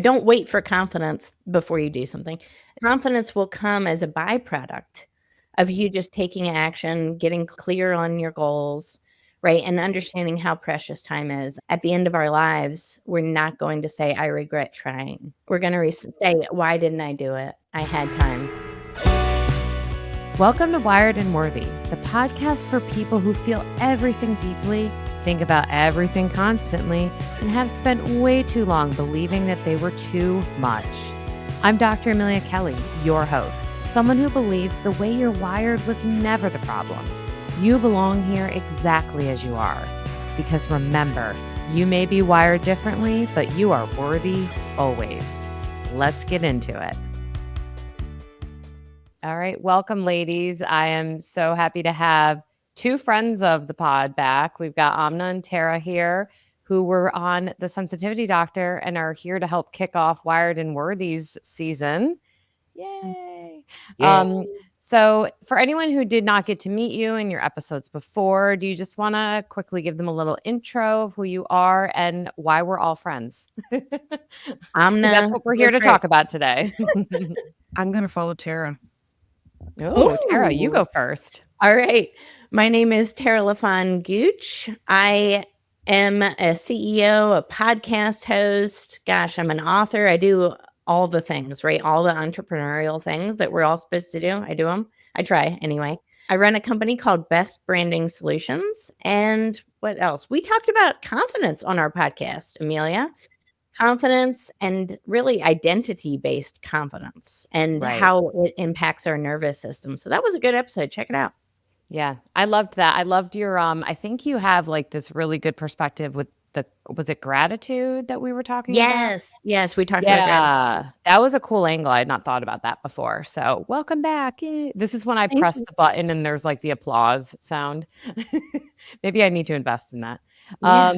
Don't wait for confidence before you do something. Confidence will come as a byproduct of you just taking action, getting clear on your goals, right? And understanding how precious time is. At the end of our lives, we're not going to say, I regret trying. We're going to say, why didn't I do it? I had time. Welcome to Wired and Worthy, the podcast for people who feel everything deeply, think about everything constantly, and have spent way too long believing that they were too much. I'm Dr. Amelia Kelley, your host, someone who believes the way you're wired was never the problem. You belong here exactly as you are. Because remember, you may be wired differently, but you are worthy always. Let's get into it. All right. Welcome, ladies. I am so happy to have two friends of the pod back. We've got Amna and Tara here, who were on The Sensitivity Doctor and are here to help kick off Wired and Worthy's season. Yay. So for anyone who did not get to meet you in your episodes before, do you just want to quickly give them a little intro of who you are and why we're all friends? Amna, That's what we're here to talk about today. I'm going to follow Tara. Oh, Tara, you go first. All right. My name is Tara Lafon Gooch. I am a CEO, a podcast host. Gosh, I'm an author. I do all the things, right? All the entrepreneurial things that we're all supposed to do. I do them. I try anyway. I run a company called Best Branding Solutions. And what else? We talked about confidence on our podcast, Amelia. Confidence and really identity-based confidence and how it impacts our nervous system. So that was a good episode. Check it out. Yeah, I loved that. I loved your I think you have like this really good perspective with was it gratitude that we were talking about? Yes, we talked about gratitude. Yeah, that was a cool angle. I had not thought about that before. So welcome back. Yay. This is when I press the button and there's like the applause sound. Maybe I need to invest in that. Yeah.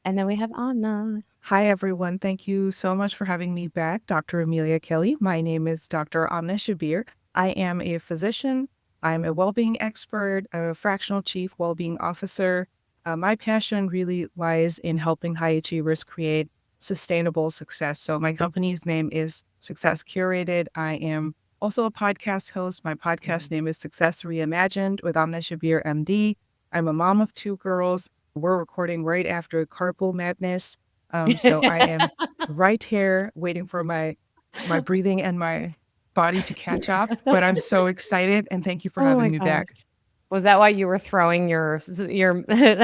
And then we have Amna. Hi, everyone. Thank you so much for having me back, Dr. Amelia Kelley. My name is Dr. Amna Shabir. I am a physician. I'm a wellbeing expert, a fractional chief wellbeing officer. My passion really lies in helping high achievers create sustainable success. So my company's name is Success Curated. I am also a podcast host. My podcast name is Success Reimagined with Amna Shabir, MD. I'm a mom of two girls. We're recording right after Carpool Madness. So I am right here waiting for my breathing and my body to catch up. But I'm so excited, and thank you for having me back. Was that why you were throwing your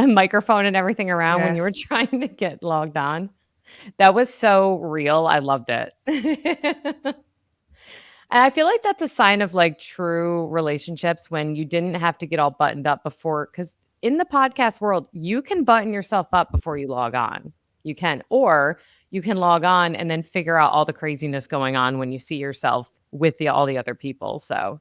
microphone and everything around when you were trying to get logged on? That was so real. I loved it. And I feel like that's a sign of like true relationships when you didn't have to get all buttoned up before. Because in the podcast world, you can button yourself up before you log on. You can, or you can log on and then figure out all the craziness going on when you see yourself with all the other people. So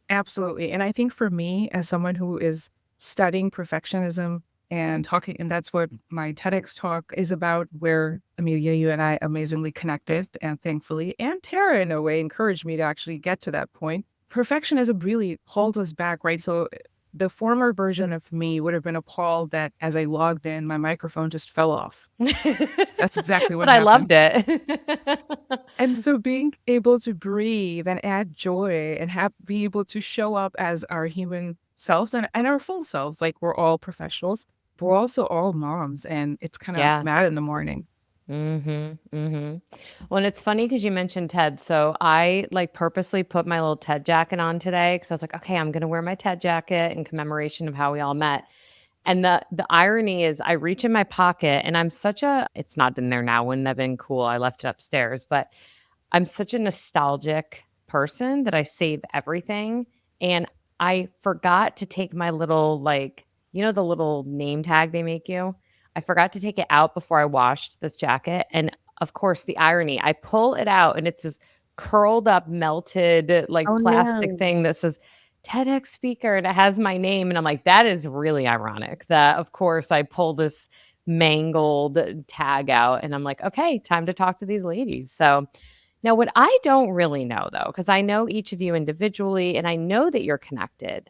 absolutely. And I think for me, as someone who is studying perfectionism and talking, and that's what my TEDx talk is about, where Amelia, you and I amazingly connected, and thankfully, and Tara in a way encouraged me to actually get to that point. Perfectionism really holds us back, right? So the former version of me would have been appalled that as I logged in, my microphone just fell off. That's exactly what happened. But I loved it. And so being able to breathe and add joy and be able to show up as our human selves and our full selves, like we're all professionals, but we're also all moms, and it's kind of mad in the morning. Well, and it's funny because you mentioned TED. So I like purposely put my little TED jacket on today because I was like, okay, I'm going to wear my TED jacket in commemoration of how we all met. And the irony is I reach in my pocket and it's not in there now. Wouldn't have been cool. I left it upstairs, but I'm such a nostalgic person that I save everything. And I forgot to take my little, like, you know, the little name tag they make you. I forgot to take it out before I washed this jacket. And of course, the irony, I pull it out and it's this curled up, melted, like plastic thing that says TEDx speaker, and it has my name. And I'm like, that is really ironic that, of course, I pull this mangled tag out and I'm like, okay, time to talk to these ladies. So now what I don't really know, though, because I know each of you individually and I know that you're connected.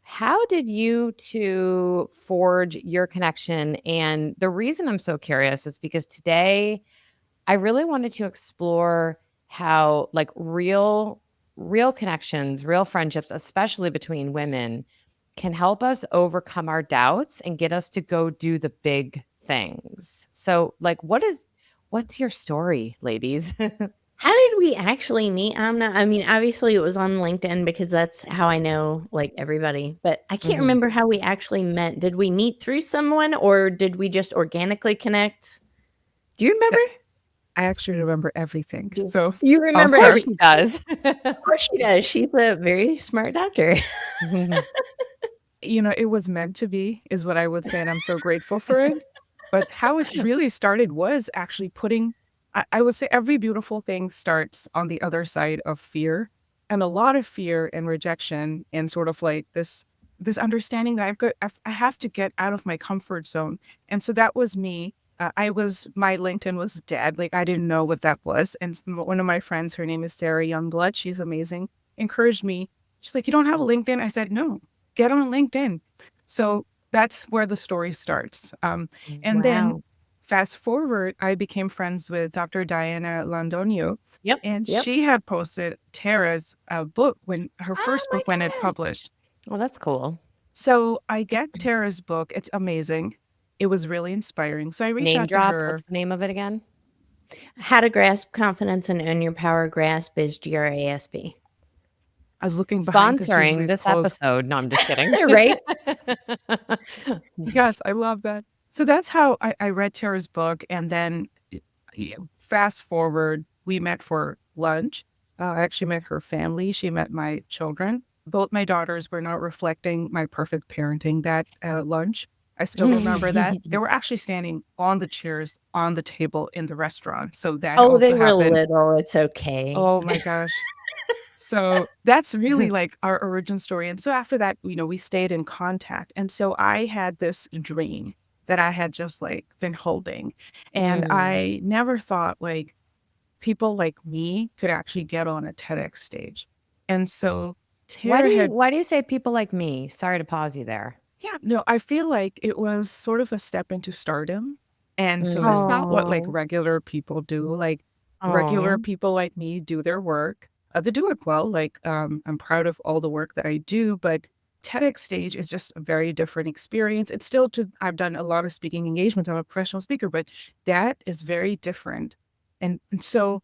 How did you two forge your connection? And the reason I'm so curious is because today I really wanted to explore how like real connections, real friendships, especially between women, can help us overcome our doubts and get us to go do the big things. So, like what's your story, ladies? How did we actually meet, Amna? I mean, obviously it was on LinkedIn because that's how I know like everybody, but I can't Mhm. remember how we actually met. Did we meet through someone or did we just organically connect? Do you remember? I actually remember everything. Do So you I'll Of remember course start. she does. Of course she does. She's a very smart doctor. It was meant to be, is what I would say. And I'm so grateful for it. But how it really started was actually I would say every beautiful thing starts on the other side of fear. And a lot of fear and rejection and sort of like this understanding that I have to get out of my comfort zone. And so that was me. My LinkedIn was dead. Like I didn't know what that was. And one of my friends, her name is Sarah Youngblood. She's amazing. Encouraged me. She's like, "You don't have a LinkedIn?" I said, "No, get on LinkedIn." So that's where the story starts. And then Wow. fast forward, I became friends with Dr. Diana Landonio, Yep. and Yep. she had posted Tara's book when her Oh first my book when it God. published. Well, that's cool. So I get Tara's book. It's amazing. It was really inspiring. So I reached Name out to drop. her. What's the name of it again? How to Grasp Confidence and Own Your Power. Grasp is GRASP. I was looking behind because usually Sponsoring it's this closed. episode. No, I'm just kidding. Right? Yes, I love that. So that's how I read Tara's book. And then fast forward, we met for lunch. I actually met her family. She met my children. Both my daughters were not reflecting my perfect parenting that lunch. I still remember that. They were actually standing on the chairs on the table in the restaurant. So that Oh, they also were happened. little. It's okay. Oh my gosh. So that's really like our origin story. And so after that, we stayed in contact. And so I had this dream that I had just like been holding. And Mm. I never thought like people like me could actually get on a TEDx stage. And so Tara had, Why do you say people like me? Sorry to pause you there. yeah, no, I feel like it was sort of a step into stardom. And so that's Mm. not what like Oh. regular people do. Like regular Oh. people like me do their work. They do it well. Like I'm proud of all the work that I do, but TEDx stage is just a very different experience. It's still I've done a lot of speaking engagements. I'm a professional speaker, but that is very different. And so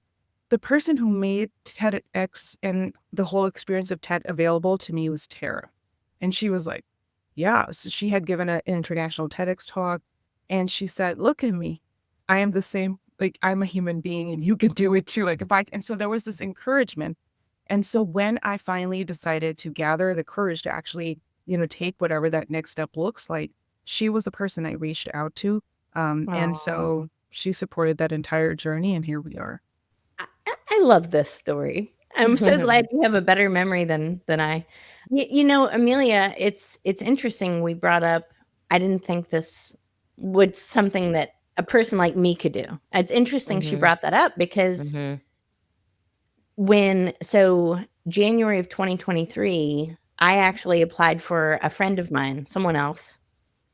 the person who made TEDx and the whole experience of TED available to me was Tara. And she was like, yeah, so she had given an international TEDx talk and she said, "Look at me. I am the same, like I'm a human being and you can do it too." Like if I and so there was this encouragement. And so when I finally decided to gather the courage to actually, take whatever that next step looks like, she was the person I reached out to. And Aw. so she supported that entire journey and here we are. I love this story. I'm so glad you have a better memory than I. Amelia, it's interesting we brought up I didn't think this would something that a person like me could do. It's interesting she Mhm. brought that up because Mhm. January of 2023, I actually applied for a friend of mine, someone else,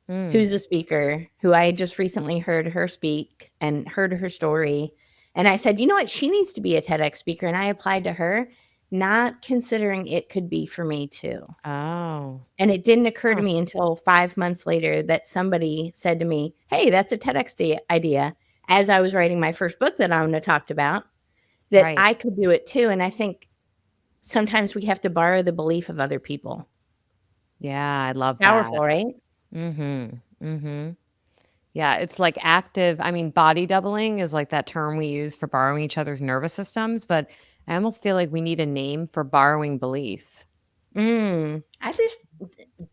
Mm. who's a speaker, who I had just recently heard her speak and heard her story. And I said, you know what? She needs to be a TEDx speaker. And I applied to her, not considering it could be for me too. Oh. And it didn't occur to Huh. me until 5 months later that somebody said to me, hey, that's a TEDx idea. As I was writing my first book that Amna talked about, that Right. I could do it too. And I think sometimes we have to borrow the belief of other people. Yeah, I love that. Powerful, right? Mhm. Mhm. Yeah, it's like active body doubling is like that term we use for borrowing each other's nervous systems, but I almost feel like we need a name for borrowing belief. I just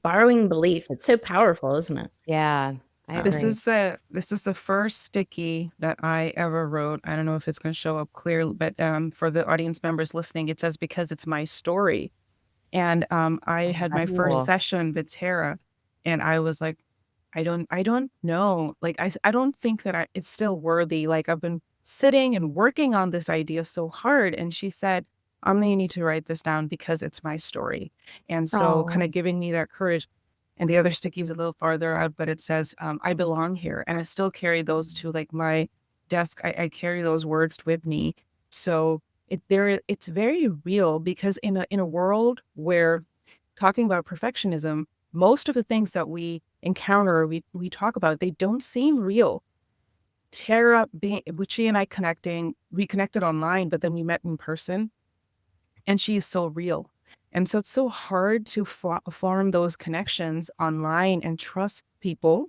borrowing belief. It's so powerful, isn't it? Yeah, I This agree. is the first sticky that I ever wrote. I don't know if it's going to show up clear, but for the audience members listening, it says because it's my story. And I Oh, had my that's first cool. session with Tara, and I was like, I don't know. Like I don't think that it's still worthy. Like I've been sitting and working on this idea so hard. And she said, I'm gonna need to write this down because it's my story. And so kind Oh, of giving me that courage. And the other sticky is a little farther out, but it says, I belong here. And I still carry those to like my desk, I carry those words with me. So it's very real, because in a world where talking about perfectionism, most of the things that we encounter, we talk about, they don't seem real. Tara, she and I we connected online, but then we met in person, and she is so real. And so it's so hard to form those connections online and trust people.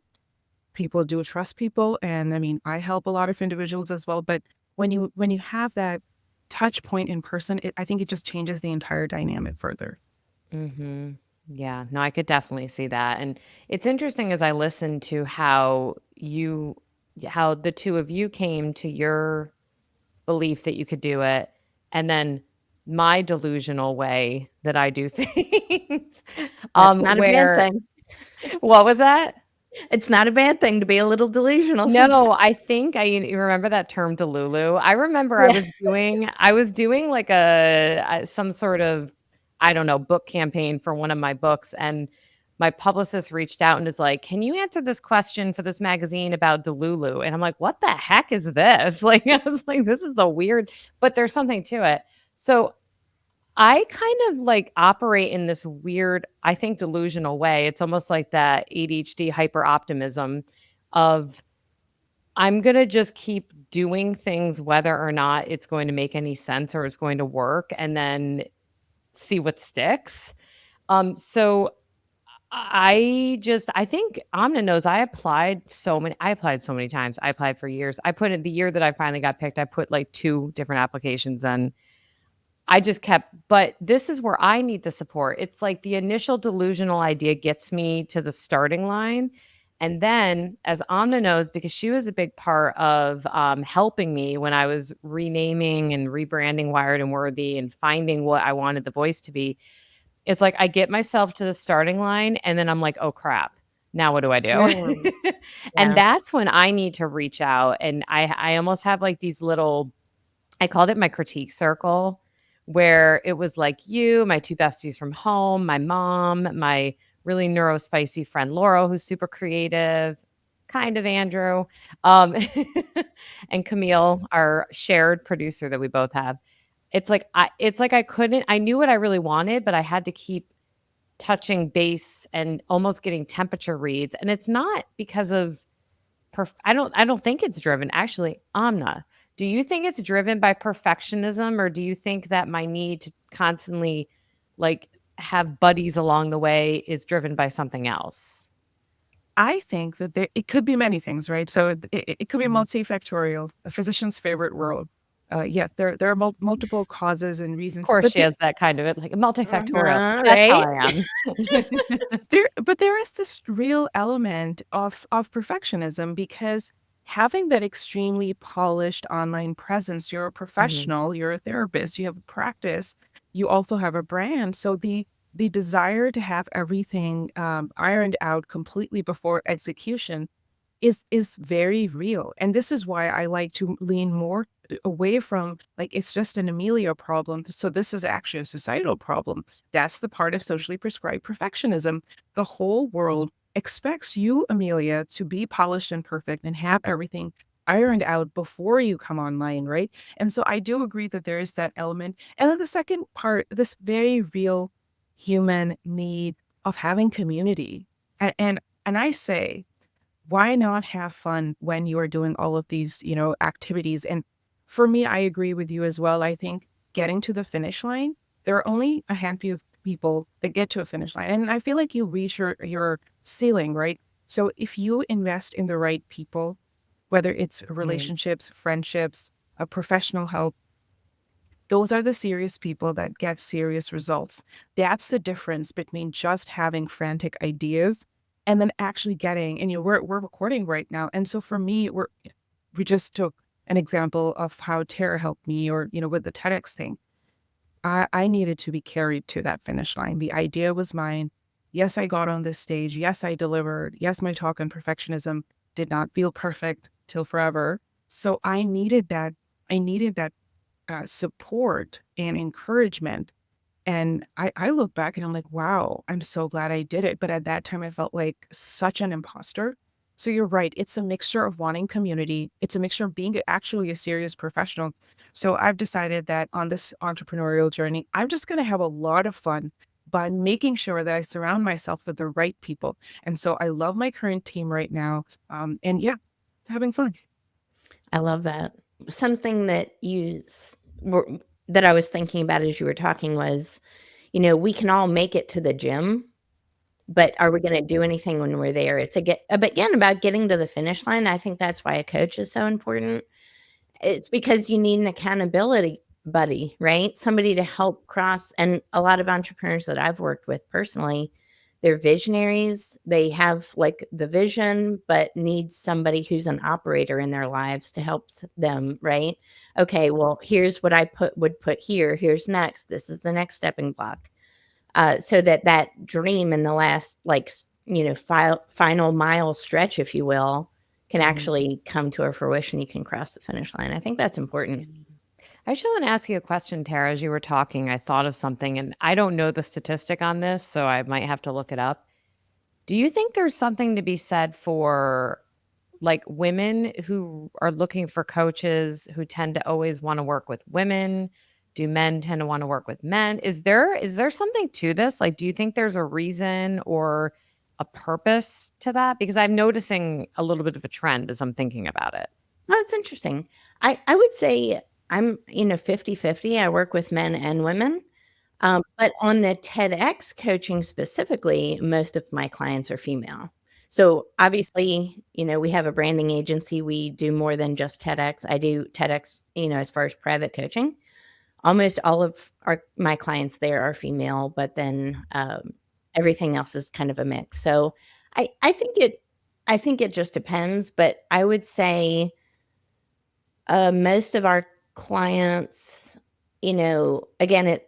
People do trust people. And I mean, I help a lot of individuals as well. But when you have that touch point in person, I think it just changes the entire dynamic further. Mm-hmm. Yeah, no, I could definitely see that. And it's interesting as I listen to how the two of you came to your belief that you could do it, and then my delusional way that I do things. That's not a bad Where, thing. what was that? It's not a bad thing to be a little delusional sometimes. No, I think you remember that term Delulu. I remember Yeah. I was doing like some sort of, I don't know, book campaign for one of my books, and my publicist reached out and is like, "Can you answer this question for this magazine about Delulu?" And I'm like, "What the heck is this?" Like, I was like, "This is a weird," but there's something to it. So I kind of like operate in this weird, I think, delusional way. It's almost like that ADHD hyper optimism of, I'm going to just keep doing things whether or not it's going to make any sense or it's going to work, and then see what sticks. So I think Amna knows I applied so many times. I applied for years. I put in the year that I finally got picked, I put like 2 different applications in. I just kept, but this is where I need the support. It's like the initial delusional idea gets me to the starting line. And then, as Amna knows, because she was a big part of helping me when I was renaming and rebranding Wired and Worthy and finding what I wanted the voice to be, it's like I get myself to the starting line and then I'm like, oh crap, now what do I do? Mm, And yeah. that's when I need to reach out. And I almost have like these little, I called it my critique circle, where it was like you, my 2 besties from home, my mom, my really neurospicy friend Laurel, who's super creative, kind of Andrew, um, and Camille, our shared producer that we both have. It's like I knew what I really wanted, but I had to keep touching base and almost getting temperature reads. And it's not because of I don't think it's driven. Actually, Amna, do you think it's driven by perfectionism, or do you think that my need to constantly like have buddies along the way is driven by something else? I think that it could be many things, right? So it could be Mhm. multifactorial, a physician's favorite word. Yeah, there are multiple causes and Of reasons, course, but she has that kind of it, like multifactorial. That's how Right. I am. there is this real element of perfectionism, because having that extremely polished online presence, you're a Mhm. professional, you're a therapist, you have a practice, you also have a brand. So the desire to have everything ironed out completely before execution is very real. And this is why I like to lean more away from, like, it's just an Amelia problem. So this is actually a societal problem. That's the part of socially prescribed perfectionism. The whole world expects you, Amelia, to be polished and perfect and have everything ironed out before you come online, right? And so I do agree that there is that element. And then the second part, this very real human need of having community. And I say, why not have fun when you are doing all of these, activities? And for me, I agree with you as well. I think getting to the finish line, there are only a handful of people that get to a finish line. And I feel like you reach your ceiling, right? So if you invest in the right people, whether it's Mhm. relationships, friendships, a professional help, those are the serious people that get serious results. That's the difference between just having frantic ideas and then actually getting, and we're recording right now. And so for me, we just took an example of how Tara helped me, or, with the TEDx thing. I needed to be carried to that finish line. The idea was mine. Yes, I got on this stage. Yes, I delivered. Yes, my talk on perfectionism did not feel perfect till forever. So I needed that support and encouragement. And I look back and I'm like, wow, I'm so glad I did it. But at that time, I felt like such an imposter. So you're right. It's a mixture of wanting community. It's a mixture of being actually a serious professional. So I've decided that on this entrepreneurial journey, I'm just going to have a lot of fun by making sure that I surround myself with the right people. And so I love my current team right now. And yeah, having fun. I love that. Something that that I was thinking about as you were talking was, we can all make it to the gym, but are we going to do anything when we're there? It's again about getting to the finish line. I think that's why a coach is so important. It's because you need an accountability buddy, right? Somebody to help cross. And a lot of entrepreneurs that I've worked with personally, they're visionaries. They have like the vision, but need somebody who's an operator in their lives to help them, right? Okay, well, here's what I would put here. Here's next. This is the next stepping block. So that dream in the last, like, final mile stretch, if you will, can actually come to a fruition. You can cross the finish line. I think that's important. I actually want to ask you a question, Tara. As you were talking, I thought of something, and I don't know the statistic on this, so I might have to look it up. Do you think there's something to be said for like women who are looking for coaches who tend to always want to work with women? Do men tend to want to work with men? Is there something to this? Like, do you think there's a reason or a purpose to that? Because I'm noticing a little bit of a trend as I'm thinking about it. Oh, that's interesting. I would say I'm, 50-50. I work with men and women. But on the TEDx coaching specifically, most of my clients are female. So obviously, we have a branding agency. We do more than just TEDx. I do TEDx, as far as private coaching. Almost all of my clients there are female, but then everything else is kind of a mix. So I think it just depends. But I would say most of our clients, again,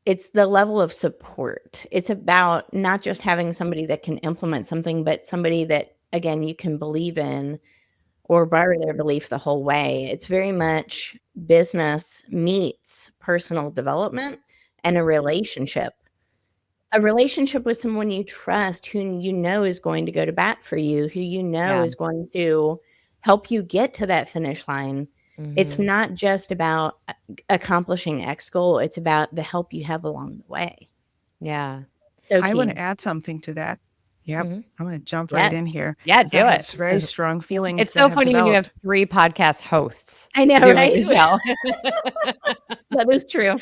it's the level of support. It's about not just having somebody that can implement something, but somebody that, again, you can believe in or borrow their belief the whole way. It's very much business meets personal development and a relationship. A relationship with someone you trust, who is going to go to bat for you, who Yeah. is going to help you get to that finish line. It's not just about accomplishing X goal, it's about the help you have along the way. Yeah. So I want key. to add something to that. Yep. Mhm. I'm going to jump right Yes. in here. Yeah, 'cause I do have it. very strong feelings. It's so that funny when you have 3 podcast hosts I know, doing right? the show. That is true.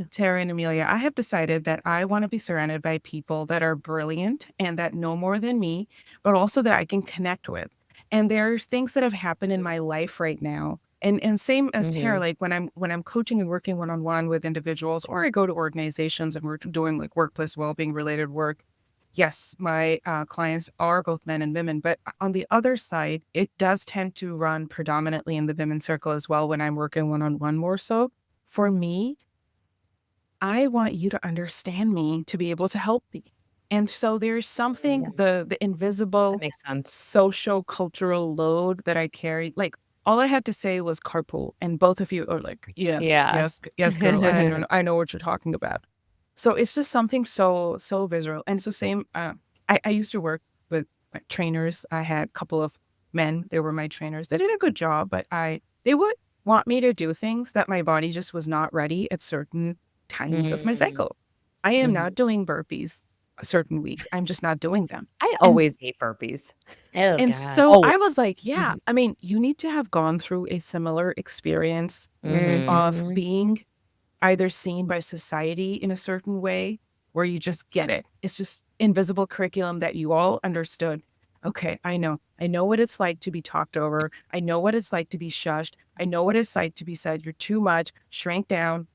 Tara and Amelia, I have decided that I want to be surrounded by people that are brilliant and that know more than me, but also that I can connect with. And there's things that have happened in my life right now. And same as Tara, like when I'm coaching and working one-on-one with individuals, or I go to organizations and we're doing like workplace well-being related work. Yes, my clients are both men and women, but on the other side, it does tend to run predominantly in the women's circle as well when I'm working one-on-one more so. For me, I want you to understand me to be able to help me. And so there's something, the invisible That makes sense. social cultural load that I carry. Like all I had to say was carpool, and both of you are like, yes, Yeah. yes, girl. I know what you're talking about. So it's just something so visceral. And so same. I used to work with trainers. I had a couple of men. They were my trainers. They did a good job, but they would want me to do things that my body just was not ready at certain times of my cycle. I am not doing burpees certain weeks. I'm just not doing them. I always hate burpees. Oh, And God. so Always. I was like, yeah, I mean, you need to have gone through a similar experience of being either seen by society in a certain way where you just get it. It's just invisible curriculum that you all understood. Okay, I know. I know what it's like to be talked over. I know what it's like to be shushed. I know what it's like to be said, you're too much, shrink down.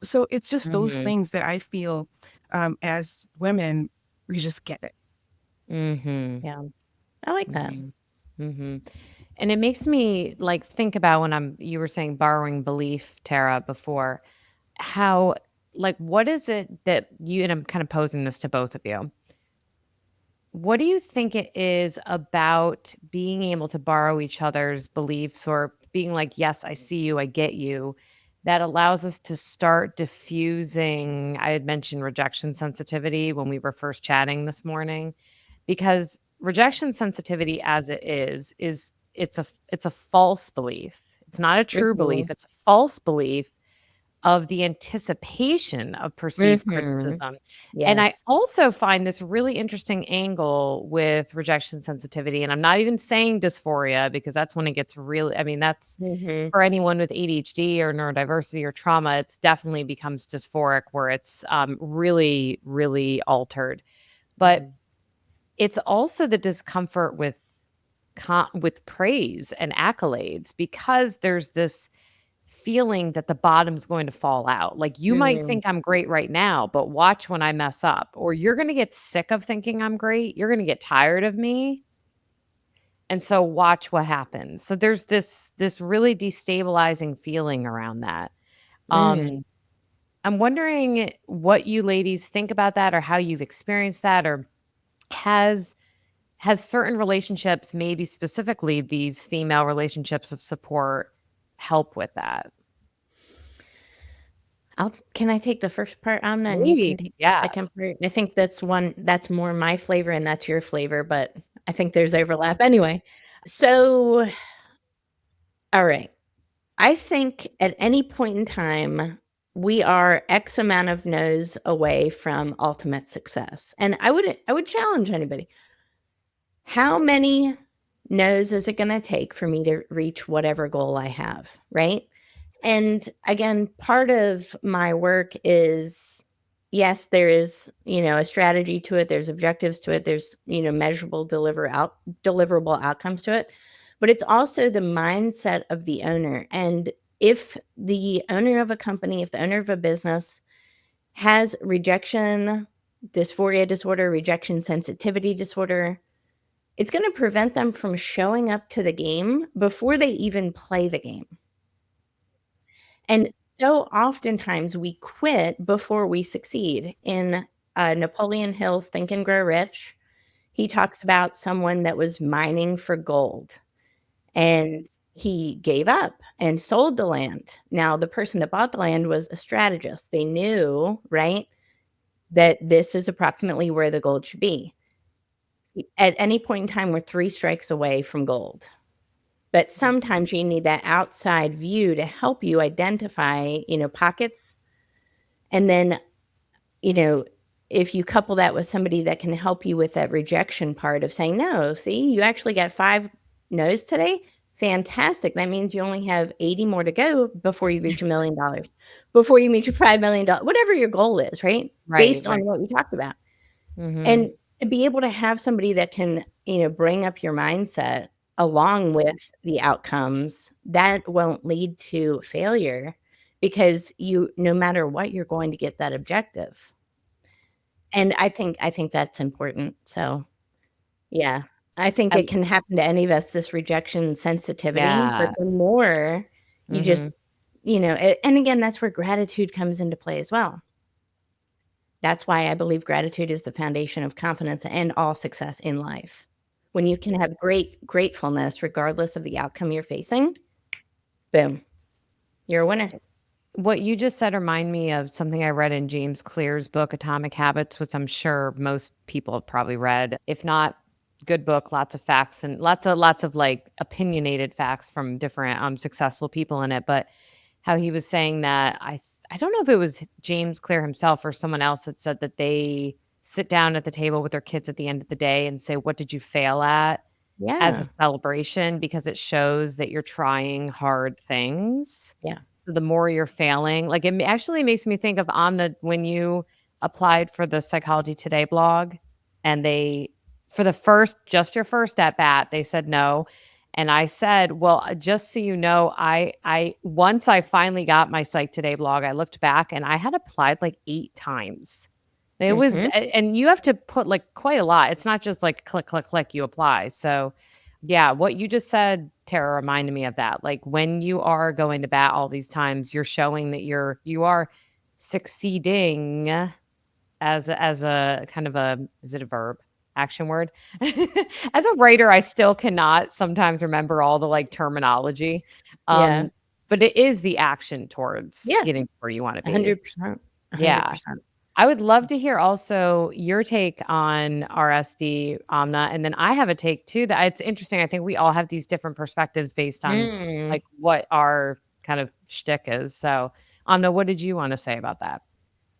So it's just those things that I feel as women, we just get it. Yeah. I like that. And it makes me like think about when you were saying borrowing belief, Tara, before, how, like, what is it that and I'm kind of posing this to both of you. What do you think it is about being able to borrow each other's beliefs or being like, yes, I see you, I get you, that allows us to start diffusing? I had mentioned rejection sensitivity when we were first chatting this morning, because rejection sensitivity as it is it's a false belief. It's not a true belief. It's a false belief of the anticipation of perceived criticism. And I Yes. also find this really interesting angle with rejection sensitivity. And I'm not even saying dysphoria, because that's when it gets really, I mean, that's for anyone with ADHD or neurodiversity or trauma, it's definitely becomes dysphoric, where it's really, really altered. But it's also the discomfort with praise and accolades, because there's this feeling that the bottom's going to fall out. Like, you might think I'm great right now, but watch when I mess up. Or you're going to get sick of thinking I'm great. You're going to get tired of me. And so watch what happens. So there's this really destabilizing feeling around that. I'm wondering what you ladies think about that, or how you've experienced that, or has certain relationships, maybe specifically these female relationships of support, help with that? Can I take the first part, Amna, and you can take the second part? I think that's more my flavor and that's your flavor, but I think there's overlap anyway. So, all right. I think at any point in time, we are X amount of no's away from ultimate success. And I would challenge anybody. How many no's is it going to take for me to reach whatever goal I have, right? And again, part of my work is, yes, there is, a strategy to it. There's objectives to it. There's, measurable deliverable outcomes to it. But it's also the mindset of the owner. And if the owner of a company, if the owner of a business has rejection dysphoria disorder, rejection sensitivity disorder, it's going to prevent them from showing up to the game before they even play the game. And so oftentimes we quit before we succeed. In Napoleon Hill's Think and Grow Rich, he talks about someone that was mining for gold, and he gave up and sold the land. Now, the person that bought the land was a strategist. They knew, right, that this is approximately where the gold should be. At any point in time, we're 3 strikes away from gold. But sometimes you need that outside view to help you identify, pockets. And then, if you couple that with somebody that can help you with that rejection part of saying, no, see, you actually got 5 no's today. Fantastic. That means you only have 80 more to go before you reach $1 million, before you meet your $5 million, whatever your goal is, right? Based on what we talked about. And to be able to have somebody that can, bring up your mindset along with the outcomes, that won't lead to failure, because no matter what, you're going to get that objective. And I think that's important. So, yeah, I think it can happen to any of us, this rejection sensitivity, but the more you just, and again, that's where gratitude comes into play as well. That's why I believe gratitude is the foundation of confidence and all success in life. When you can have great gratefulness regardless of the outcome you're facing, boom, you're a winner. What you just said remind me of something I read in James Clear's book, Atomic Habits, which I'm sure most people have probably read. If not, good book, lots of facts and lots of like opinionated facts from different successful people in it. But how he was saying that, I don't know if it was James Clear himself or someone else that said that they sit down at the table with their kids at the end of the day and say, what did you fail at? As a celebration, because it shows that you're trying hard things. Yeah. So the more you're failing, like, it actually makes me think of Amna, when you applied for the Psychology Today blog, and they, for just your first at bat, they said no. And I said, well, just so you know, I once I finally got my Psych Today blog, I looked back and I had applied like 8 times. It was, and you have to put like quite a lot. It's not just like click, click, click, you apply. So yeah, what you just said, Tara, reminded me of that. Like, when you are going to bat all these times, you're showing that you are succeeding as a kind of a, is it a verb? Action word? As a writer, I still cannot sometimes remember all the like terminology. But it is the action towards getting where you want to be. 100%. 100%. Yeah. I would love to hear also your take on RSD, Amna, and then I have a take too. That it's interesting. I think we all have these different perspectives based on Mm. like what our kind of shtick is. So, Amna, what did you want to say about that?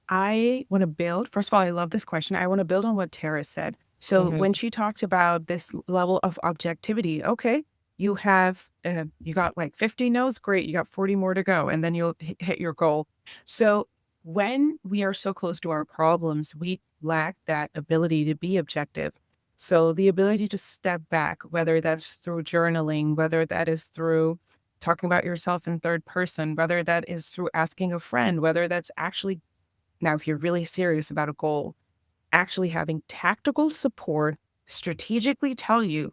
I want to build, first of all, I love this question. I want to build on what Tara said. So Mhm. when she talked about this level of objectivity, okay, you got like 50 no's, great. You got 40 more to go, and then you'll hit your goal. So when we are so close to our problems, we lack that ability to be objective. So the ability to step back, whether that's through journaling, whether that is through talking about yourself in third person, whether that is through asking a friend, whether that's actually now, if you're really serious about a goal, actually having tactical support strategically tell you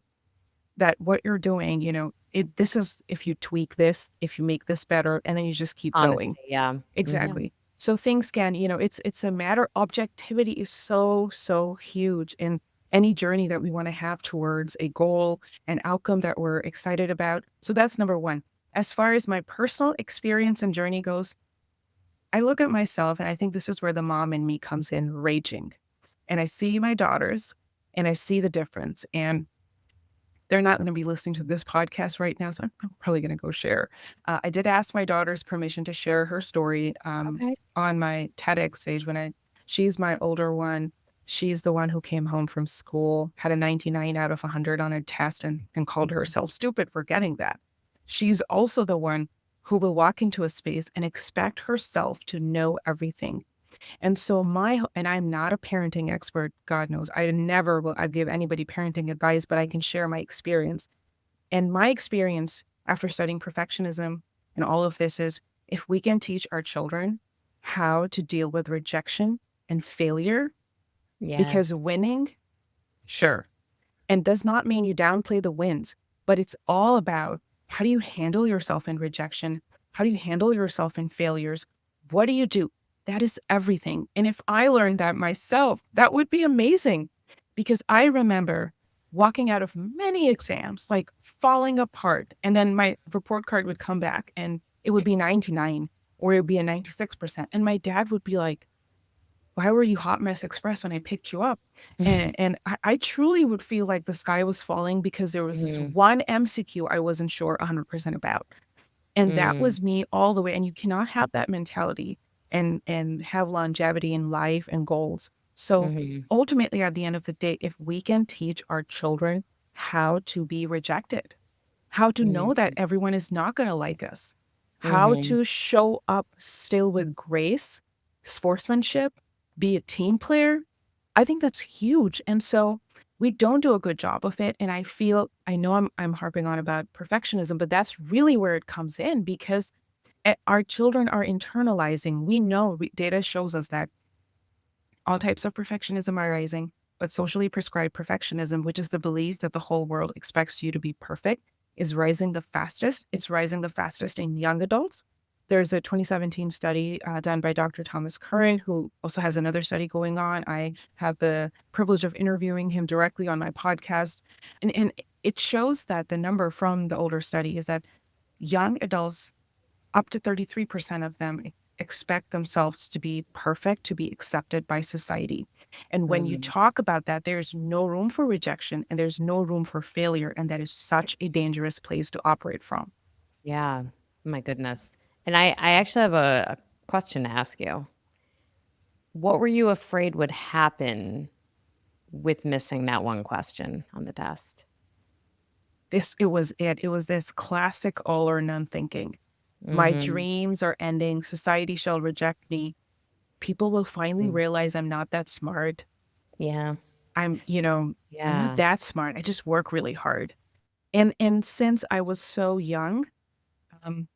that what you're doing, this is if you tweak this, if you make this better, and then you just keep going. Honesty, yeah. Mhm. Exactly. So things can, it's a matter, objectivity is so, so huge in any journey that we want to have towards a goal, an outcome that we're excited about. So that's number one. As far as my personal experience and journey goes, I look at myself and I think this is where the mom in me comes in raging. And I see my daughters and I see the difference. And they're not going to be listening to this podcast right now. So I'm probably going to go share. I did ask my daughter's permission to share her story Okay. on my TEDx stage she's my older one. She's the one who came home from school, had a 99 out of 100 on a test and called herself stupid for getting that. She's also the one who will walk into a space and expect herself to know everything. And so and I'm not a parenting expert, God knows. I never will I give anybody parenting advice, but I can share my experience. And my experience after studying perfectionism and all of this is if we can teach our children how to deal with rejection and failure, because Yes. winning, sure, and does not mean you downplay the wins, but it's all about how do you handle yourself in rejection? How do you handle yourself in failures? What do you do? That is everything. And if I learned that myself, that would be amazing because I remember walking out of many exams, like falling apart. And then my report card would come back and it would be 99 or it would be a 96%. And my dad would be like, why were you hot mess express when I picked you up? And I truly would feel like the sky was falling because there was this Mhm. one MCQ I wasn't sure 100% about. And that Mm. was me all the way. And you cannot have that mentality and have longevity in life and goals. So Mhm. ultimately, at the end of the day, if we can teach our children how to be rejected, how to know that Mhm. everyone is not going to like us, how Mhm. to show up still with grace, sportsmanship, be a team player, I think that's huge. And so we don't do a good job of it. And I know I'm harping on about perfectionism, but that's really where it comes in because our children are internalizing. We know data shows us that all types of perfectionism are rising, but socially prescribed perfectionism, which is the belief that the whole world expects you to be perfect, is rising the fastest. It's rising the fastest in young adults. There's a 2017 study done by Dr. Thomas Curran, who also has another study going on. I had the privilege of interviewing him directly on my podcast. And it shows that the number from the older study is that young adults up to 33% of them expect themselves to be perfect, to be accepted by society. And when you Mhm. talk about that, there's no room for rejection and there's no room for failure. And that is such a dangerous place to operate from. Yeah. My goodness. And I actually have a question to ask you. What were you afraid would happen with missing that one question on the test? It was it. It was this classic all or none thinking. My Mhm. dreams are ending. Society shall reject me. People will finally Mm. realize I'm not that smart. Yeah. I'm not Yeah. that smart. I just work really hard. And since I was so young, um,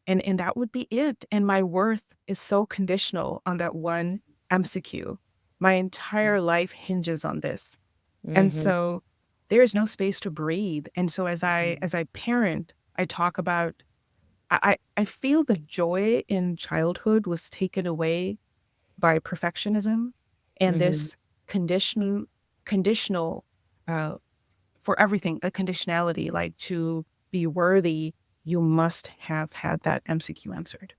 and that would be it. And my worth is so conditional on that one MCQ. My entire life hinges on this. And Mhm. so there is no space to breathe. And so as I parent, I talk about I feel the joy in childhood was taken away by perfectionism and Mhm. this conditional uh, for everything, a conditionality, like to be worthy, you must have had that MCQ answered.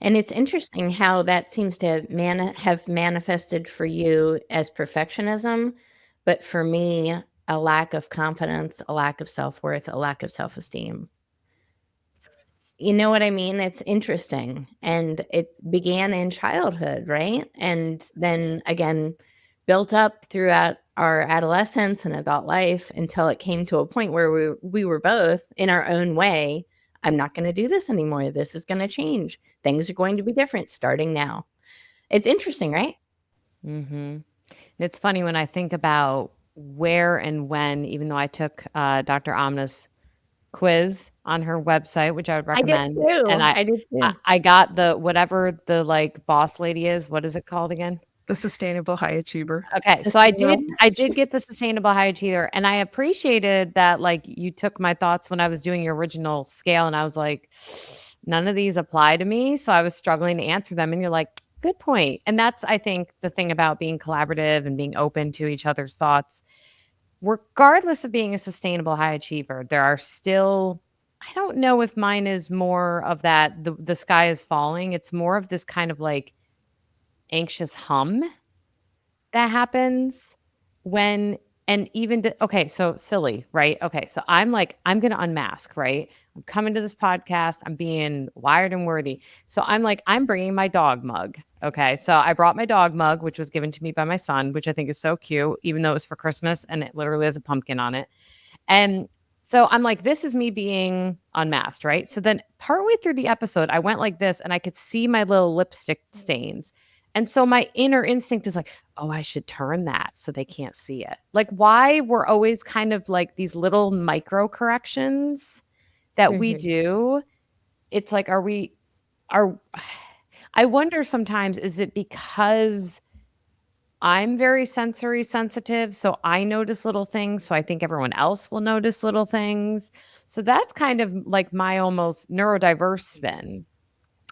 And it's interesting how that seems to have manifested for you as perfectionism, but for me, a lack of confidence, a lack of self-worth, a lack of self-esteem. You know what I mean? It's interesting. And it began in childhood, right? And then again, built up throughout our adolescence and adult life until it came to a point where we were both in our own way. I'm not going to do this anymore. This is going to change. Things are going to be different starting now. It's interesting, right? Mm-hmm. It's funny when I think about where and when, even though I took Dr. Amna's quiz on her website, which I would I did recommend, too. and I did too. I got the whatever the like boss lady is. What is it called again? The sustainable high achiever. Okay, so I did get the sustainable high achiever, and I appreciated that. Like you took my thoughts when I was doing your original scale, and I was like, none of these apply to me, so I was struggling to answer them. And you're like, good point. And that's I think the thing about being collaborative and being open to each other's thoughts. Regardless of being a sustainable high achiever, there are still, I don't know if mine is more of that, the sky is falling. It's more of this kind of like anxious hum that happens when, and even, okay, so silly, right? Okay, so I'm like, I'm going to unmask, right? I'm coming to this podcast. I'm being wired and worthy. So I'm like, I'm bringing my dog mug. Okay, so I brought my dog mug, which was given to me by my son, which I think is so cute, even though it was for Christmas and it literally has a pumpkin on it. And so I'm like, this is me being unmasked, right? So then partway through the episode, I went like this and I could see my little lipstick stains. And so my inner instinct is like, oh, I should turn that so they can't see it. Like, why we're always kind of like these little micro corrections that we do. It's like, I wonder sometimes, is it because I'm very sensory sensitive, so I notice little things, so I think everyone else will notice little things. So that's kind of like my almost neurodiverse spin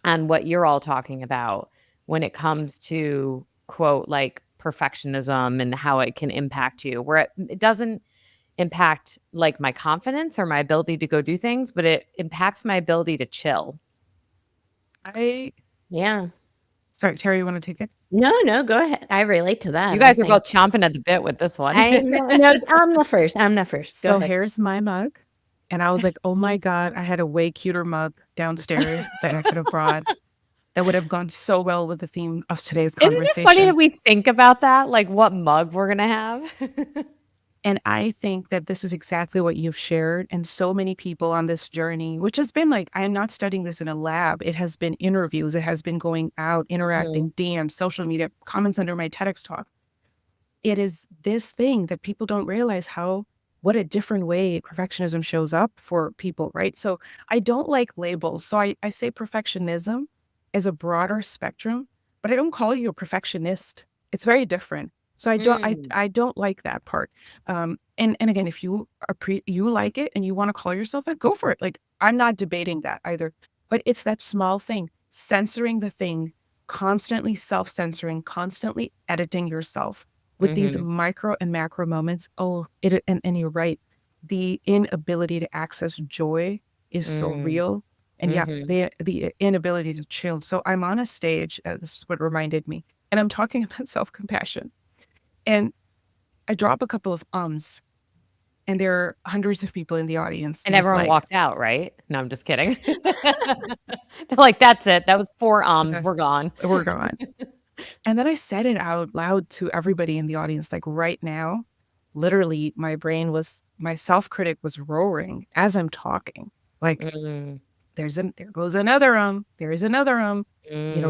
on what you're all talking about when it comes to quote like perfectionism and how it can impact you, where it doesn't impact like my confidence or my ability to go do things, but it impacts my ability to chill. Yeah. Sorry, Terry, you want to take it? No, go ahead. I relate to that. You guys are both chomping at the bit with this one. No, I'm the first. Go ahead. Here's my mug. And I was like, oh my God, I had a way cuter mug downstairs that I could have brought that would have gone so well with the theme of today's conversation. Isn't it funny that we think about that? Like what mug we're going to have? And I think that this is exactly what you've shared. And so many people on this journey, which has been like, I am not studying this in a lab. It has been interviews. It has been going out, interacting, DMs, social media, comments under my TEDx talk. It is this thing that people don't realize what a different way perfectionism shows up for people, right? So I don't like labels. So I say perfectionism is a broader spectrum, but I don't call you a perfectionist. It's very different. So I don't like that part. And again, if you you like it and you want to call yourself that, go for it. Like I'm not debating that either. But it's that small thing, censoring the thing, constantly self-censoring, constantly editing yourself with these micro and macro moments. And you're right. The inability to access joy is so real. And the inability to chill. So I'm on a stage, this is what reminded me, and I'm talking about self-compassion. And I drop a couple of ums, and there are hundreds of people in the audience. And everyone walked out, right? No, I'm just kidding. They're like, that's it. That was 4 ums. We're gone. We're gone. And then I said it out loud to everybody in the audience, like right now, literally my self-critic was roaring as I'm talking. Like, there goes another there is another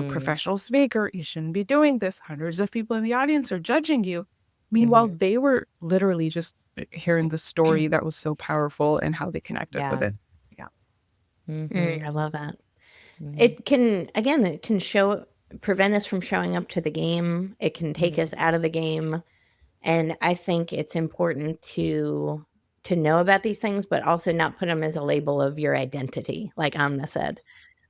professional speaker, you shouldn't be doing this. Hundreds of people in the audience are judging you. Meanwhile, they were literally just hearing the story that was so powerful and how they connected with it. I love that. It can prevent us from showing up to the game. It can take us out of the game. And I think it's important to know about these things, but also not put them as a label of your identity, like Amna said.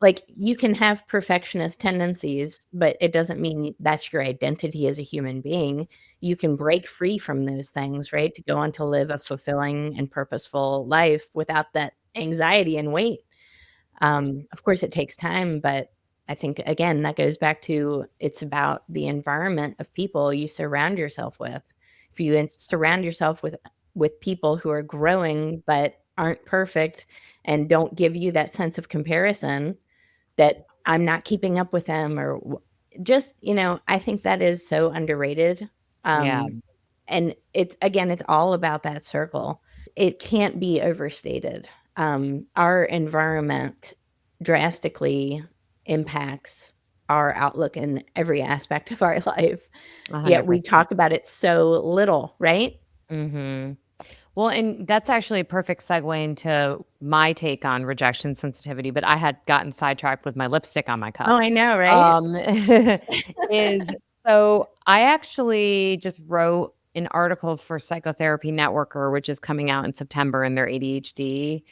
Like you can have perfectionist tendencies, but it doesn't mean that's your identity as a human being. You can break free from those things, right? To go on to live a fulfilling and purposeful life without that anxiety and weight. Of course, it takes time, but I think, again, that goes back to it's about the environment of people you surround yourself with. If you surround yourself with people who are growing but aren't perfect and don't give you that sense of comparison, that I'm not keeping up with them, or just, I think that is so underrated. Yeah. And it's all about that circle. It can't be overstated. Our environment drastically impacts our outlook in every aspect of our life. Yet we 100%. talk about it so little, right? Mm-hmm. Well, and that's actually a perfect segue into my take on rejection sensitivity, but I had gotten sidetracked with my lipstick on my Oh, cup. I know, right? Is so I actually just wrote an article for Psychotherapy Networker, which is coming out in September in their ADHD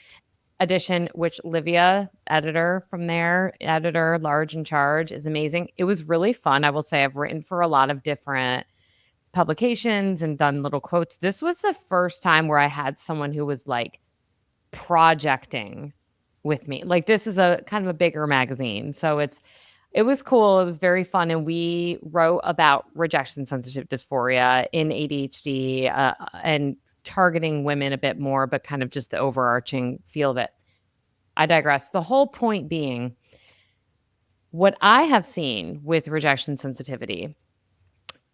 edition, which Livia, editor from there, editor, large in charge, is amazing. It was really fun. I will say I've written for a lot of different publications and done little quotes. This was the first time where I had someone who was like projecting with me. Like this is a kind of a bigger magazine. So it was cool. It was very fun. And we wrote about rejection sensitive dysphoria in ADHD and targeting women a bit more, but kind of just the overarching feel of it. I digress. The whole point being, what I have seen with rejection sensitivity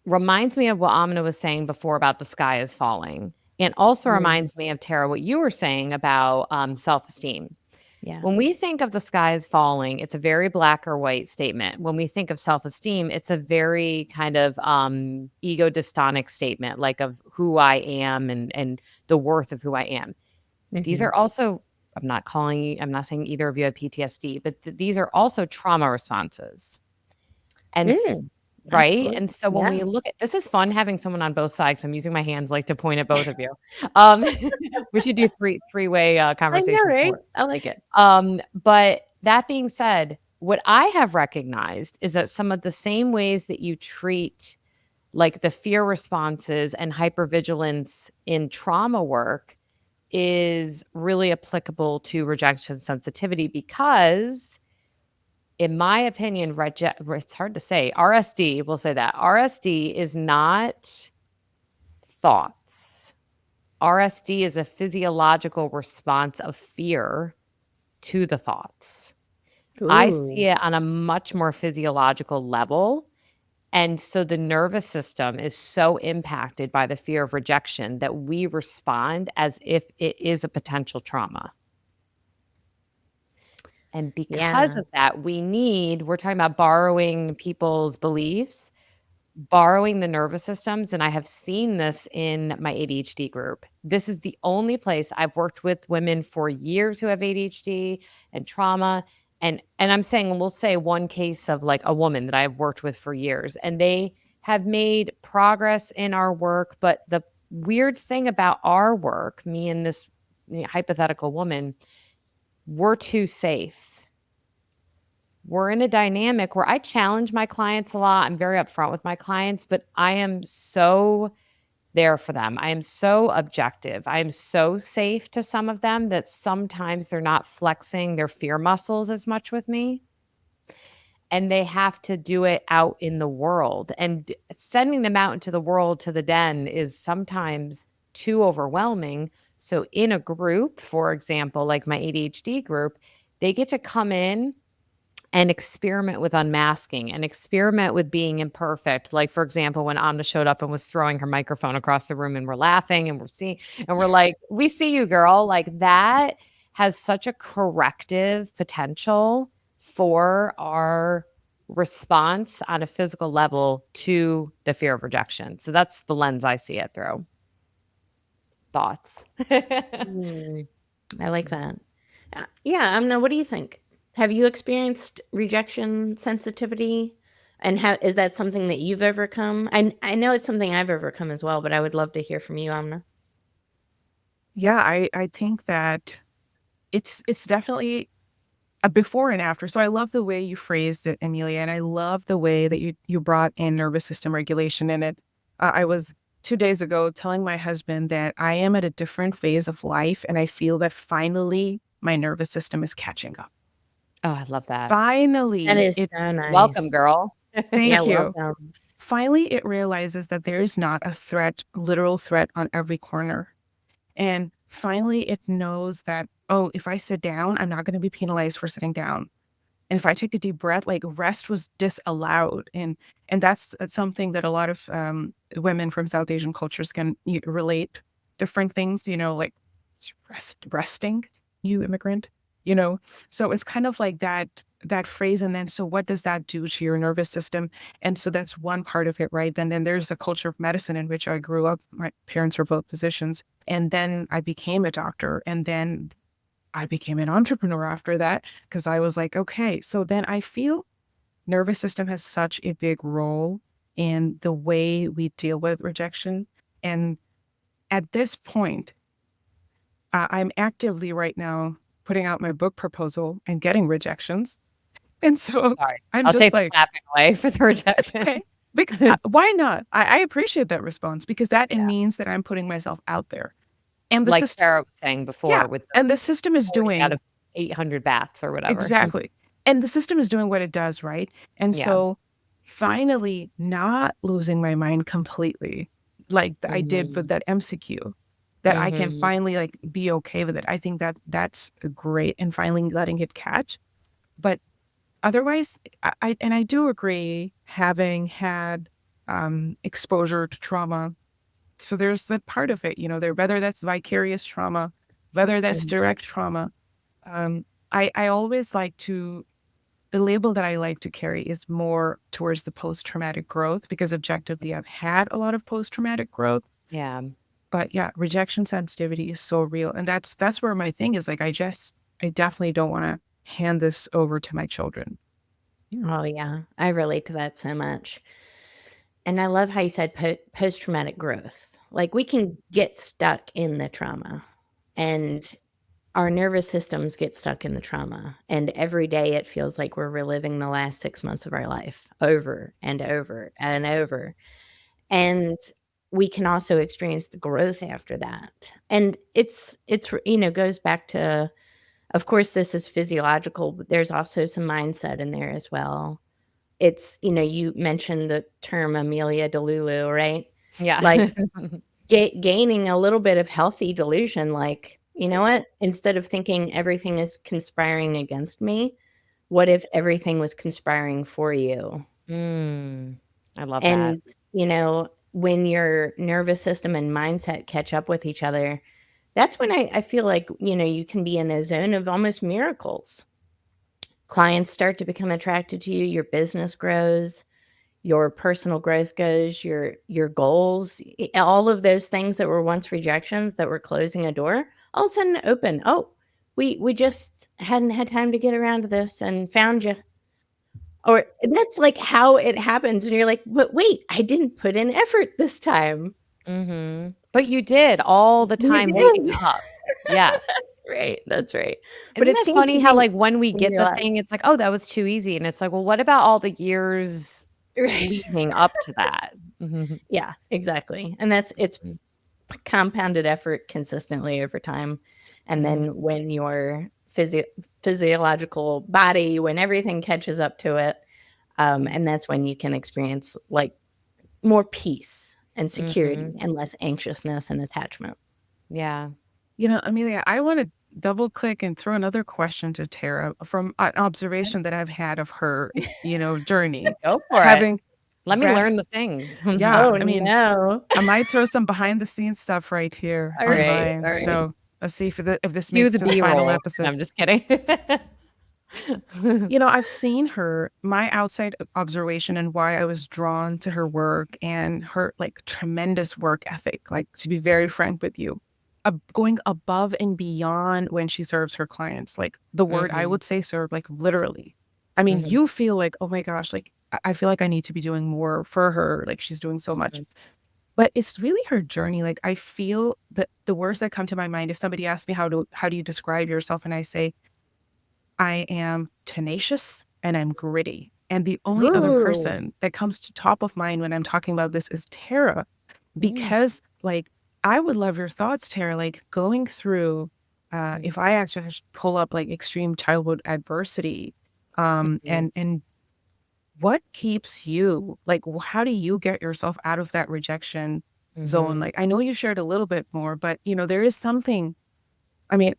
reminds me of what Amna was saying before about the sky is falling. And also Mm, reminds me of, Tara, what you were saying about self-esteem. yeah. When we think of the sky is falling, it's a very black or white statement. When we think of self-esteem, it's a very kind of ego dystonic statement, like of who I am and the worth of who I am. These Mhm. are also, I'm not saying either of you have PTSD, but these are also trauma responses. And Mm, right? absolutely. And so when Yeah. we look at this is fun having someone on both sides. I'm using my hands like to point at both of you. Um, we should do three-way I know, conversation right? for I like it. but that being said, what I have recognized is that some of the same ways that you treat like the fear responses and hypervigilance in trauma work is really applicable to rejection sensitivity because in my opinion, it's hard to say. RSD, we'll say that. RSD is not thoughts. RSD is a physiological response of fear to the thoughts. I see Ooh. it on a much more physiological level. And so the nervous system is so impacted by the fear of rejection that we respond as if it is a potential trauma. And because Yeah. of that, we're talking about borrowing people's beliefs, borrowing the nervous systems. And I have seen this in my ADHD group. This is the only place I've worked with women for years who have ADHD and trauma. And I'm saying, we'll say one case of like a woman that I've worked with for years, and they have made progress in our work. But the weird thing about our work, me and this hypothetical woman, we're too safe. We're in a dynamic where I challenge my clients a lot. I'm very upfront with my clients, but I am so there for them. I am so objective. I am so safe to some of them that sometimes they're not flexing their fear muscles as much with me. And they have to do it out in the world. And sending them out into the world to the den is sometimes too overwhelming. So, in a group, for example, like my ADHD group, they get to come in and experiment with unmasking and experiment with being imperfect. Like, for example, when Amna showed up and was throwing her microphone across the room and we're laughing and we're like, we see you, girl. Like that has such a corrective potential for our response on a physical level to the fear of rejection. So that's the lens I see it through. Thoughts? Mm, I like that. Yeah, Amna, what do you think? Have you experienced rejection sensitivity? And how is that something that you've overcome? I know it's something I've overcome as well, but I would love to hear from you, Amna. Yeah, I think that it's definitely a before and after. So I love the way you phrased it, Amelia, and I love the way that you brought in nervous system regulation in it. I was 2 days ago telling my husband that I am at a different phase of life, and I feel that finally my nervous system is catching up. Oh, I love that. That Finally, is it so Welcome, nice. girl. Yeah, thank you. welcome. Finally, it realizes that there is not a threat, literal threat on every corner. And finally, it knows that, oh, if I sit down, I'm not going to be penalized for sitting down. And if I take a deep breath, like rest was disallowed. And that's something that a lot of women from South Asian cultures can relate different things, like resting, you immigrant, you know? So it's kind of like that phrase. And then, so what does that do to your nervous system? And so that's one part of it, right? Then there's a culture of medicine in which I grew up. My parents were both physicians. And then I became a doctor. And then I became an entrepreneur after that because I was like, okay. So then I feel nervous system has such a big role in the way we deal with rejection. And at this point, I'm actively right now putting out my book proposal and getting rejections. And so Sorry. I'm I'll just take the like, clapping away for the it's rejection. okay. Because why not? I appreciate that response because that it means that I'm putting myself out there. And the Like system, Sarah was saying yeah. before with the And the system is 40 out doing of 800 bats or whatever. exactly. And the system is doing what it does, right? And Yeah. so finally not losing my mind completely, like I did with that MCQ, that I can Mhm. finally like be okay with it. I think that that's great and finally letting it catch. But otherwise, I do agree having had exposure to trauma. So there's that part of it, there, whether that's vicarious trauma, whether that's Mhm. direct trauma. Um, I always like to, the label that I like to carry is more towards the post-traumatic growth because objectively I've had a lot of post-traumatic growth. Yeah. But yeah, rejection sensitivity is so real. And that's where my thing is like, I definitely don't want to hand this over to my children. Oh, yeah. I relate to that so much. And I love how you said post-traumatic growth. Like, we can get stuck in the trauma, and our nervous systems get stuck in the trauma, and every day it feels like we're reliving the last 6 months of our life over and over and over. And we can also experience the growth after that. And it's goes back to, of course, this is physiological, but there's also some mindset in there as well. It's, you mentioned the term Amelia Delulu, right? Yeah. Like, gaining a little bit of healthy delusion, like, you know what? Instead of thinking everything is conspiring against me, what if everything was conspiring for you? I love that. And, when your nervous system and mindset catch up with each other, that's when I feel like, you can be in a zone of almost miracles. Clients start to become attracted to you, your business grows, your personal growth goes, your goals, all of those things that were once rejections that were closing a door, all of a sudden open. Oh, we just hadn't had time to get around to this and found you. Or that's like how it happens, and you're like, but wait, I didn't put in effort this time. But you did all the You time leading did. up. Yeah. That's right. But Isn't it it seems to funny how, be like, when we in get your the life. thing, it's like, "Oh, that was too easy," and it's like, "Well, what about all the years Right. leading up to that?" Yeah, exactly. And it's compounded effort consistently over time. And then when your physiological body, when everything catches up to it, and that's when you can experience like more peace and security and less anxiousness and attachment. Yeah. Amelia, I want to double click and throw another question to Tara from an observation that I've had of her, journey. Go for it. Having Let me grad- learn the things. Yeah, Oh, I mean, no. I might throw some behind the scenes stuff right here All right. online. All right. So let's see if this Cue makes the it to the final B-roll. No, episode. I'm just kidding. I've seen her, my outside observation and why I was drawn to her work and her like tremendous work ethic, like to be very frank with you, going above and beyond when she serves her clients. Like the word I would say serve, like literally. I mean, you feel like, oh my gosh, like I feel like I need to be doing more for her. Like she's doing so much. But it's really her journey. Like I feel that the words that come to my mind, if somebody asks me how do you describe yourself, and I say, I am tenacious and I'm gritty. And the only other Ooh. person that comes to top of mind when I'm talking about this is Tara, because like I would love your thoughts, Tara, like going through, if I actually pull up like extreme childhood adversity, And what keeps you, like, how do you get yourself out of that rejection zone? Like, I know you shared a little bit more, but there is something. I mean,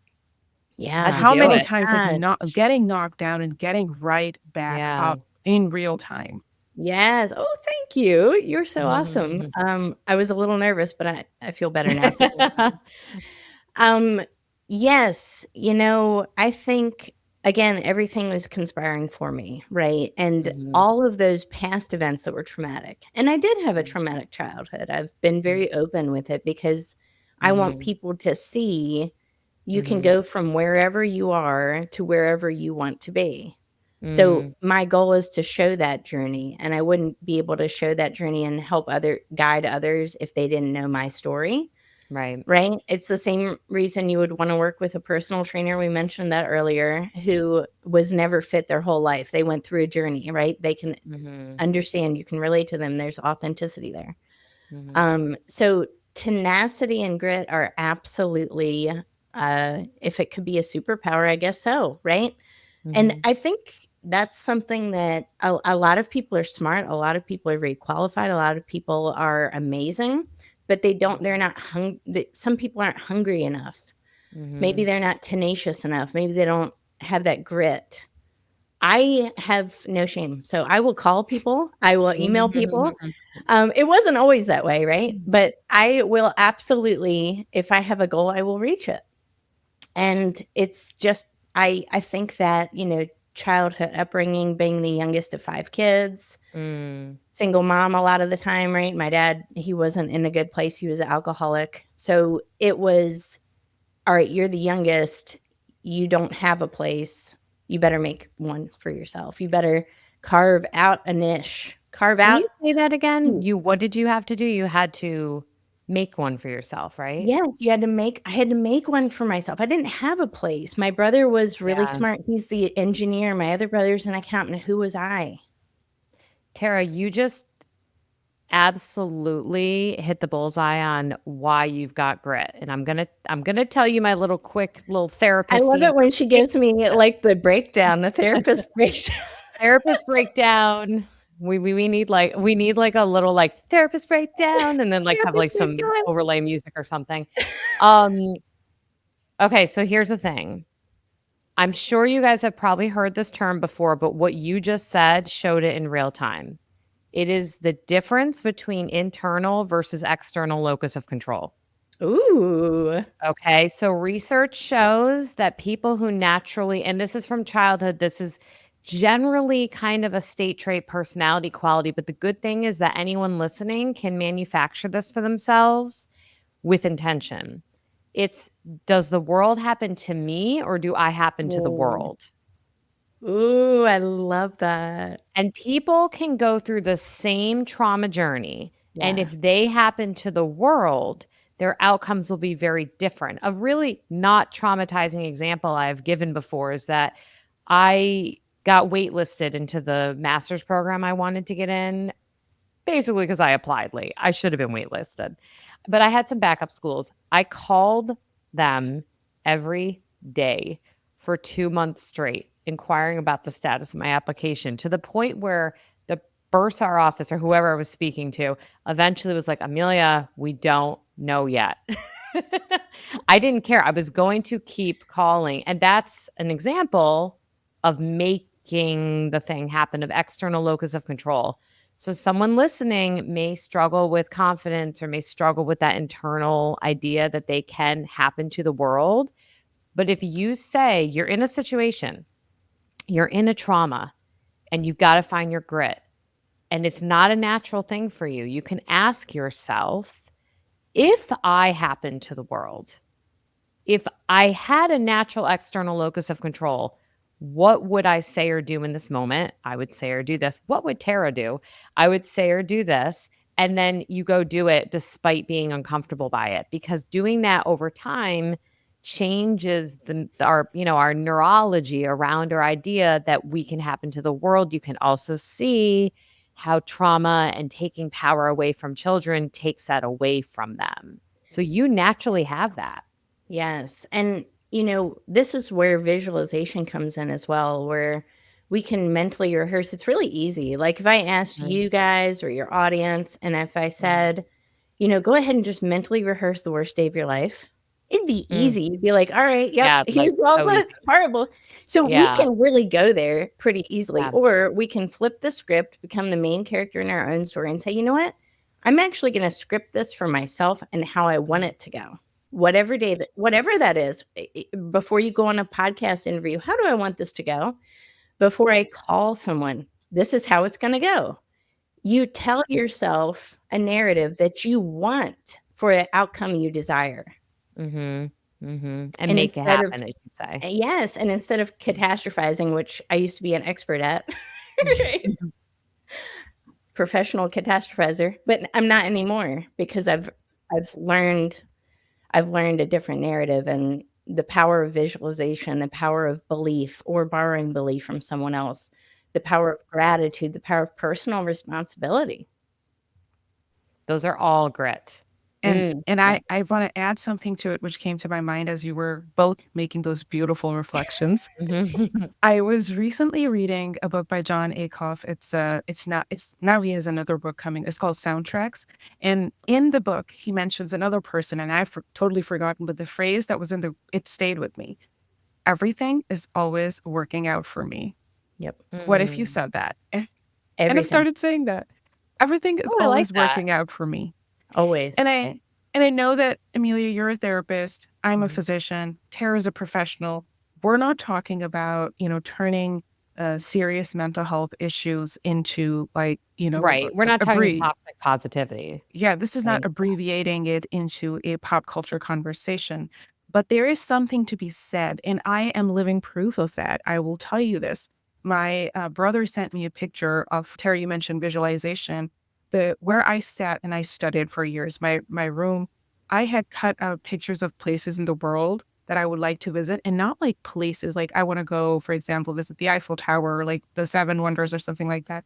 How'd you how do many it? times, like, not getting knocked down and getting right back Yeah. up in real time? Yes. Oh, thank you. You're so awesome. I was a little nervous, but I feel better now. So Um, yes, I think again, everything was conspiring for me, right? And all of those past events that were traumatic. And I did have a traumatic childhood. I've been very open with it because I want people to see you can go from wherever you are to wherever you want to be. So my goal is to show that journey, and I wouldn't be able to show that journey and help guide others if they didn't know my story. Right. Right? It's the same reason you would wanna work with a personal trainer, we mentioned that earlier, who was never fit their whole life. They went through a journey, right? They can understand, you can relate to them, there's authenticity there. So tenacity and grit are absolutely, if it could be a superpower, I guess so, right? And I think that's something that a lot of people are smart, a lot of people are very qualified, a lot of people are amazing, but they're not some people aren't hungry enough. Maybe they're not tenacious enough. Maybe they don't have that grit. I have no shame. So I will call people, I will email people. It wasn't always that way, right? But I will absolutely, if I have a goal, I will reach it. And it's just, I think that, childhood upbringing, being the youngest of 5 kids, single mom a lot of the time, right? My dad, he wasn't in a good place. He was an alcoholic. So it was, all right, you're the youngest. You don't have a place. You better make one for yourself. You better carve out a niche. Carve Can out. you say that again? What did you have to do? You had to make one for yourself, right? Yeah, I had to make one for myself. I didn't have a place. My brother was really Yeah. smart. He's the engineer. My other brother's an accountant. Who was I? Tara, you just absolutely hit the bullseye on why you've got grit. And I'm gonna tell you my quick little I love therapist it when she gives me, like, the breakdown, the therapist breakdown. therapist breakdown. We need a little therapist breakdown and then have Therapist some breakdown. overlay music or something. Um okay, so here's the thing. I'm sure you guys have probably heard this term before, but what you just said showed it in real time. It is the difference between internal versus external locus of control. Ooh. Okay, so research shows that people who naturally, and this is from childhood, this is generally kind of a state trait personality quality, but the good thing is that anyone listening can manufacture this for themselves with intention. It's, does the world happen to me or do I happen to the Ooh. world? Ooh, I love that. And people can go through the same trauma journey. And Yeah. if they happen to the world, their outcomes will be very different. A really not traumatizing example I've given before is that I got waitlisted into the master's program I wanted to get in, basically because I applied late. I should have been waitlisted. But I had some backup schools. I called them every day for 2 months straight, inquiring about the status of my application, to the point where the bursar officer, whoever I was speaking to, eventually was like, Amelia, we don't know yet. I didn't care. I was going to keep calling. And that's an example of making the thing happen, of external locus of control. So someone listening may struggle with confidence or may struggle with that internal idea that they can happen to the world. But if you say you're in a situation, you're in a trauma, and you've got to find your grit, and it's not a natural thing for you, you can ask yourself, if I happen to the world, if I had a natural external locus of control, what would I say or do in this moment? I would say or do this. What would Tara do? I would say or do this. And then you go do it despite being uncomfortable by it, because doing that over time changes our neurology around our idea that we can happen to the world. You can also see how trauma and taking power away from children takes that away from them. So you naturally have that. Yes. And, this is where visualization comes in as well, where we can mentally rehearse. It's really easy. Like if I asked you guys or your audience, and if I said, go ahead and just mentally rehearse the worst day of your life, it'd be easy. You'd be like, all right, yep, Yeah, here's like, all so the easy. horrible. So we Yeah. can really go there pretty easily. Yeah. Or we can flip the script, become the main character in our own story and say, you know what? I'm actually going to script this for myself and how I want it to go. Whatever that is, before you go on a podcast interview, how do I want this to go? Before I call someone, this is how it's going to go. You tell yourself a narrative that you want for an outcome you desire. And And make it instead of happen, I should say. yes, and instead of catastrophizing, which I used to be an expert at, right? Professional catastrophizer, but I'm not anymore because I've learned a different narrative, and the power of visualization, the power of belief or borrowing belief from someone else, the power of gratitude, the power of personal responsibility. Those are all grit. And I want to add something to it, which came to my mind as you were both making those beautiful reflections. I was recently reading a book by John Acuff. It's now he has another book coming. It's called Soundtracks. And in the book, he mentions another person, and I've totally forgotten, but the phrase that was it stayed with me. Everything is always working out for me. Yep. What if you said that? And Everything. I've started saying that. Everything is I like always that. working out for me. Always. And I know that, Amelia, you're a therapist. I'm a physician. Tara's a professional. We're not talking about, turning serious mental health issues into Right. We're not talking toxic positivity. Yeah, this is not abbreviating it into a pop culture conversation. But there is something to be said, and I am living proof of that. I will tell you this. My brother sent me a picture of, Tara, you mentioned visualization. Where I sat and I studied for years, my room, I had cut out pictures of places in the world that I would like to visit, and not like places like I want to go, for example, visit the Eiffel Tower or like the Seven Wonders or something like that.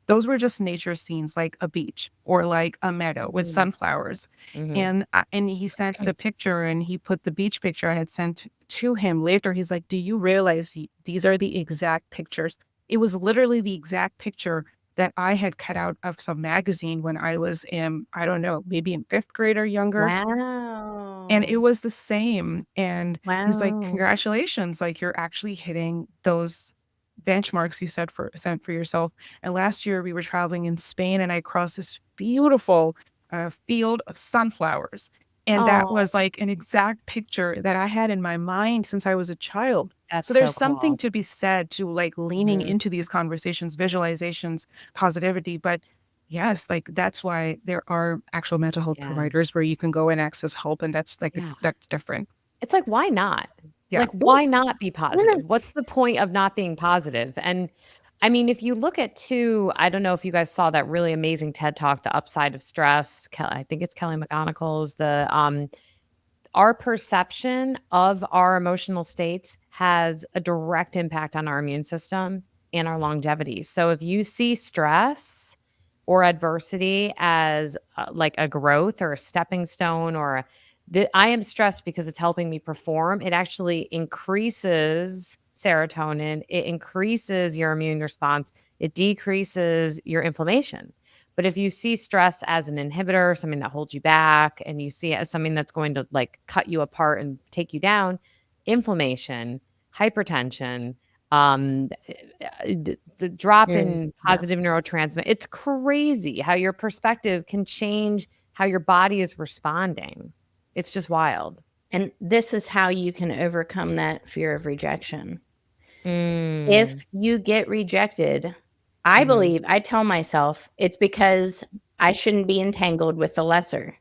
Those were just nature scenes, like a beach or like a meadow with sunflowers. And he sent the picture, and he put the beach picture I had sent to him later. He's like, do you realize these are the exact pictures? It was literally the exact picture that I had cut out of some magazine when I was in, I don't know, maybe in 5th grade or younger. Wow. And it was the same. And he's like, Wow. congratulations, like you're actually hitting those benchmarks you set for yourself. And last year we were traveling in Spain, and I crossed this beautiful field of sunflowers. And that was like an exact picture that I had in my mind since I was a child. That's So there's so something cool. to be said to like leaning into these conversations, visualizations, positivity. But yes, like that's why there are actual mental health providers where you can go and access help. And that's like, that's different. It's like, why not? Yeah. Like, why not be positive? What's the point of not being positive? And I mean, if you look at I don't know if you guys saw that really amazing TED Talk, The Upside of Stress. I think it's Kelly McGonigal's, our perception of our emotional states has a direct impact on our immune system and our longevity. So if you see stress or adversity as like a growth or a stepping stone, or I am stressed because it's helping me perform, it actually increases serotonin, it increases your immune response, it decreases your inflammation. But if you see stress as an inhibitor, something that holds you back, and you see it as something that's going to like cut you apart and take you down, inflammation, hypertension, the drop in positive neurotransmitter, it's crazy how your perspective can change how your body is responding. It's just wild. And this is how you can overcome that fear of rejection. If you get rejected, I tell myself it's because I shouldn't be entangled with the lesser.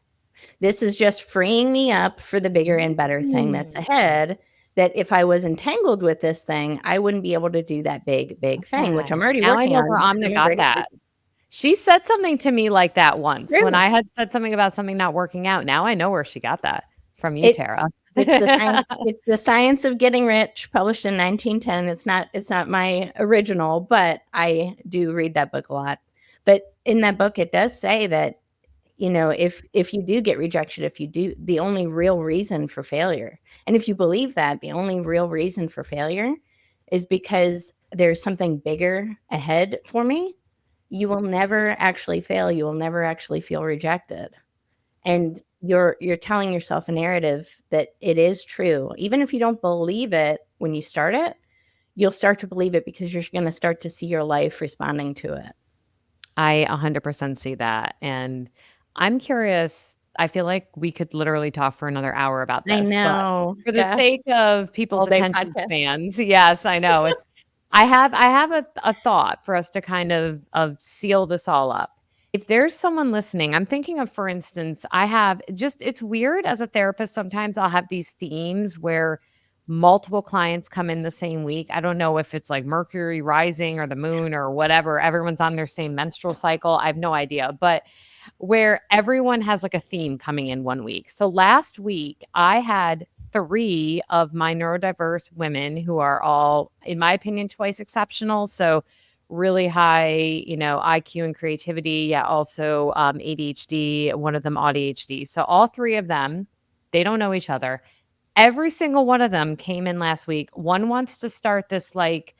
This is just freeing me up for the bigger and better thing that's ahead. That if I was entangled with this thing, I wouldn't be able to do that big thing, which I'm already now working I know on. where Amna got that. She said something to me like that once when I had said something about something not working out. Now I know where she got that from you, Tara. It's the Science of Getting Rich, published in 1910. It's not my original, but I do read that book a lot. But in that book, it does say that, if you do get rejection, the only real reason for failure, and if you believe that the only real reason for failure is because there's something bigger ahead for me. You will never actually fail. You will never actually feel rejected. And you're telling yourself a narrative that it is true. Even if you don't believe it when you start it, you'll start to believe it because you're going to start to see your life responding to it. I 100% see that. And I'm curious, I feel like we could literally talk for another hour about I this, but know. for the Gosh, sake of people's all day attention podcast. spans, yes, I know. It's I have a thought for us to kind of seal this all up. If there's someone listening, I'm thinking of, for instance, it's weird as a therapist. Sometimes I'll have these themes where multiple clients come in the same week. I don't know if it's like Mercury rising or the moon or whatever. Everyone's on their same menstrual cycle. I have no idea. But where everyone has like a theme coming in one week. So last week, I had 3 of my neurodiverse women who are all, in my opinion, twice exceptional. So really high, IQ and creativity. Yeah, also ADHD, one of them ADHD. So all 3 of them, they don't know each other. Every single one of them came in last week. One wants to start this like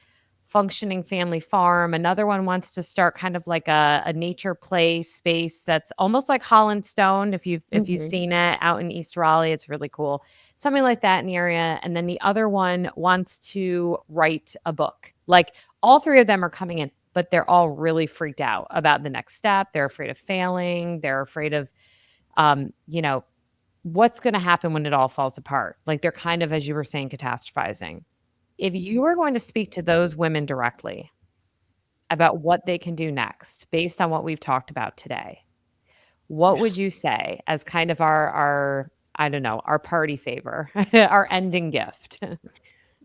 functioning family farm. Another one wants to start kind of like a nature play space that's almost like Holland Stone. If you've seen it out in East Raleigh, it's really cool. Something like that in the area. And then the other one wants to write a book. Like all 3 of them are coming in, but they're all really freaked out about the next step. They're afraid of failing. They're afraid of what's going to happen when it all falls apart. Like they're kind of, as you were saying, catastrophizing. If you were going to speak to those women directly about what they can do next based on what we've talked about today, what would you say as kind of our I don't know, our party favor, our ending gift?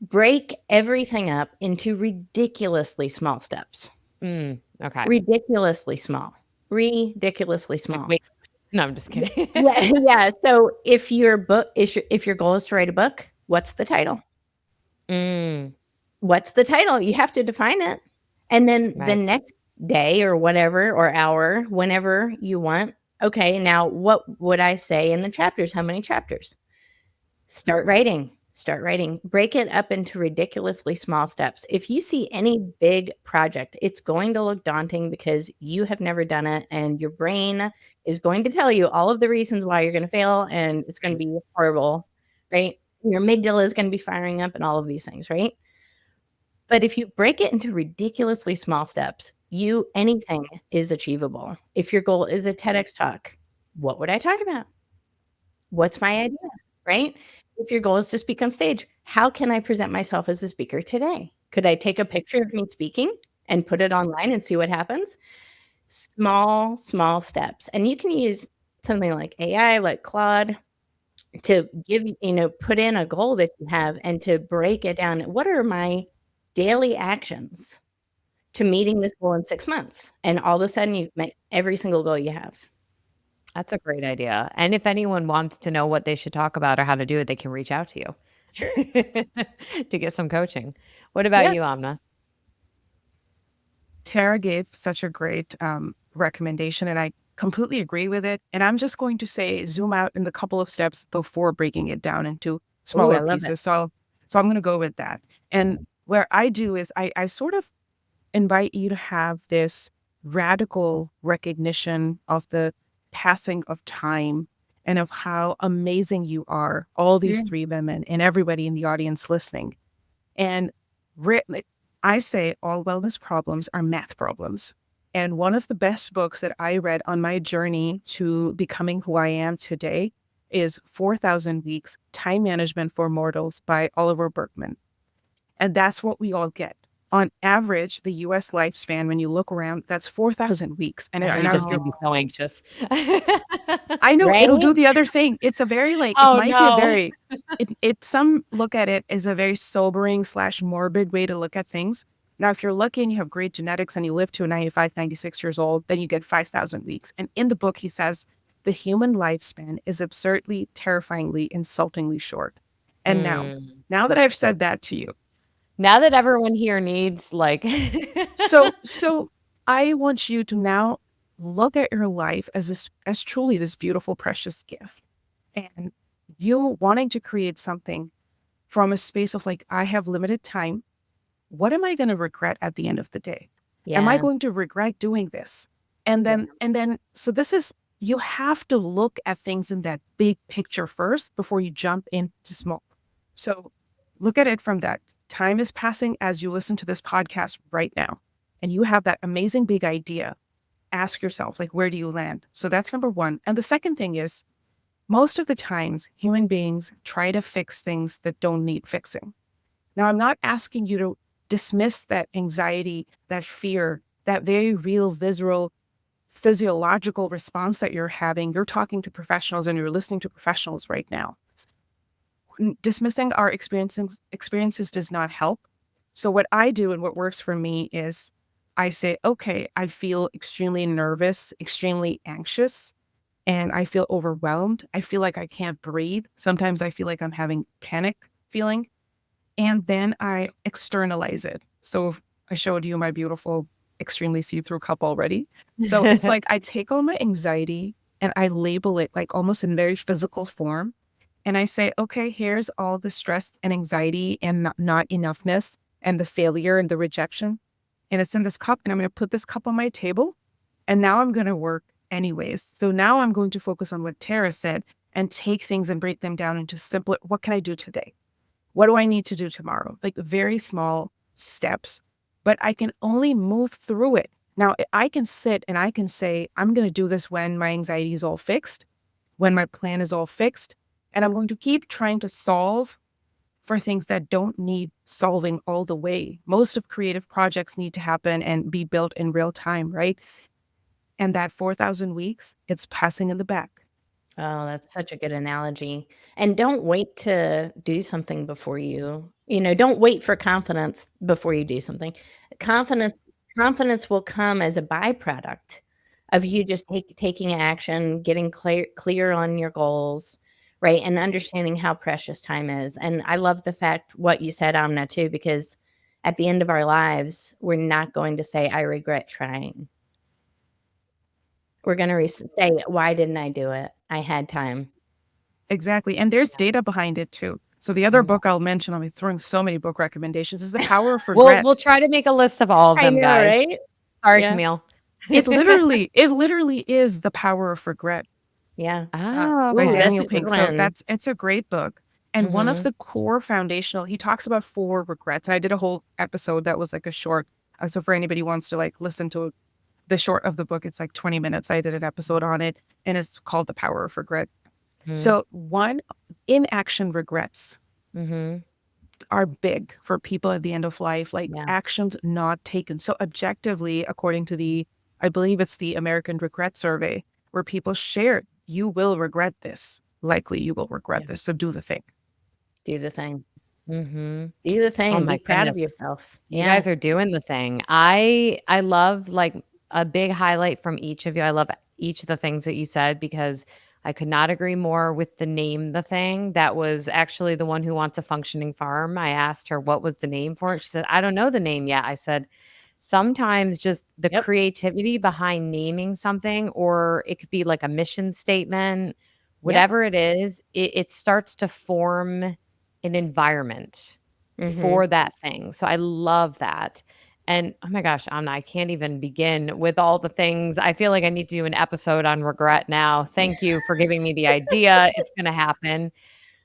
Break everything up into ridiculously small steps. Okay. Ridiculously small. Ridiculously small. Wait, no, I'm just kidding. Yeah. So if your goal is to write a book, what's the title? What's the title? You have to define it. And then the next day or whatever, or hour, whenever you want, okay, now what would I say in the chapters? How many chapters? Start writing. Break it up into ridiculously small steps. If you see any big project, it's going to look daunting because you have never done it, and your brain is going to tell you all of the reasons why you're going to fail, and it's going to be horrible, right? Your amygdala is going to be firing up and all of these things, right? But if you break it into ridiculously small steps, anything is achievable. If your goal is a TEDx talk, what would I talk about? What's my idea, right? If your goal is to speak on stage, how can I present myself as a speaker today? Could I take a picture of me speaking and put it online and see what happens? Small steps. And you can use something like AI, like Claude, to give, put in a goal that you have and to break it down. What are my daily actions to meeting this goal in 6 months? And all of a sudden, you've met every single goal you have. That's a great idea. And if anyone wants to know what they should talk about or how to do it, they can reach out to you. Sure. To get some coaching. What about you, Amna? Tara gave such a great recommendation, and I completely agree with it. And I'm just going to say, zoom out in the couple of steps before breaking it down into smaller pieces. So I'm going to go with that. And where I do is I sort of invite you to have this radical recognition of the passing of time and of how amazing you are, all these 3 women and everybody in the audience listening. And I say all wellness problems are math problems. And one of the best books that I read on my journey to becoming who I am today is 4,000 Weeks, Time Management for Mortals by Oliver Burkeman. And that's what we all get. On average, the U.S. lifespan, when you look around, that's 4,000 weeks. And you just made me so anxious. I know, right? It'll do the other thing. It's a very some look at it as a very sobering / morbid way to look at things. Now, if you're lucky and you have great genetics and you live to 95, 96 years old, then you get 5,000 weeks. And in the book, he says, the human lifespan is absurdly, terrifyingly, insultingly short. And now that I've said that to you, now that everyone here needs like so I want you to now look at your life as truly this beautiful, precious gift. And you wanting to create something from a space of like, I have limited time. what am I going to regret at the end of the day? Yeah. Am I going to regret doing this? And then, so this is, you have to look at things in that big picture first before you jump into small. So look at it from that. Time is passing as you listen to this podcast right now, and you have that amazing big idea. Ask yourself, like, where do you land? So that's number one. And the second thing is, most of the times, human beings try to fix things that don't need fixing. Now, I'm not asking you to dismiss that anxiety, that fear, that very real, visceral, physiological response that you're having. You're talking to professionals and you're listening to professionals right now. Dismissing our experiences does not help. So what I do and what works for me is I say, okay, I feel extremely nervous, extremely anxious, and I feel overwhelmed. I feel like I can't breathe. Sometimes I feel like I'm having panic feeling. And then I externalize it. So I showed you my beautiful, extremely see-through cup already. So it's like I take all my anxiety and I label it like almost in very physical form. And I say, okay, here's all the stress and anxiety and not enoughness and the failure and the rejection. And it's in this cup, and I'm going to put this cup on my table. And now I'm going to work anyways. So now I'm going to focus on what Tara said and take things and break them down into simpler. What can I do today? What do I need to do tomorrow? Like very small steps, but I can only move through it. Now I can sit and I can say, I'm going to do this when my anxiety is all fixed, when my plan is all fixed. And I'm going to keep trying to solve for things that don't need solving all the way. Most of creative projects need to happen and be built in real time, right? And that 4,000 weeks, it's passing in the back. Oh, that's such a good analogy. And don't wait to do something before don't wait for confidence before you do something. Confidence will come as a byproduct of you just taking action, getting clear on your goals, right? And understanding how precious time is. And I love the fact what you said, Amna, too, because at the end of our lives, we're not going to say, I regret trying. We're going to say, why didn't I do it? I had time. Exactly. And there's data behind it too. So the other book I'll mention, I'll be throwing so many book recommendations, is The Power of Regret. We'll try to make a list of all of them, guys. Right? Sorry, Camille. It literally is The Power of Regret. Yeah. By Ooh, Daniel that's a Pink. good So one. it's a great book. And one of the core foundational, he talks about 4 regrets. And I did a whole episode that was like a short. So for anybody who wants to like listen to the short of the book, it's like 20 minutes. I did an episode on it, and it's called The Power of Regret. So one, inaction regrets are big for people at the end of life, like actions not taken. So objectively, according to I believe it's the American Regret Survey, where people share, you will regret this. Likely you will regret this. So do the thing. Do the thing. Do the thing. Oh Be my proud of goodness. yourself. You guys are doing the thing. I love like a big highlight from each of you. I love each of the things that you said because I could not agree more with the name the thing. That was actually the one who wants a functioning farm. I asked her what was the name for it. She said, I don't know the name yet. I said, sometimes just the creativity behind naming something, or it could be like a mission statement, whatever it is, it starts to form an environment for that thing. So I love that. And oh my gosh, Amna, I can't even begin with all the things. I feel like I need to do an episode on regret now. Thank you for giving me the idea. It's going to happen.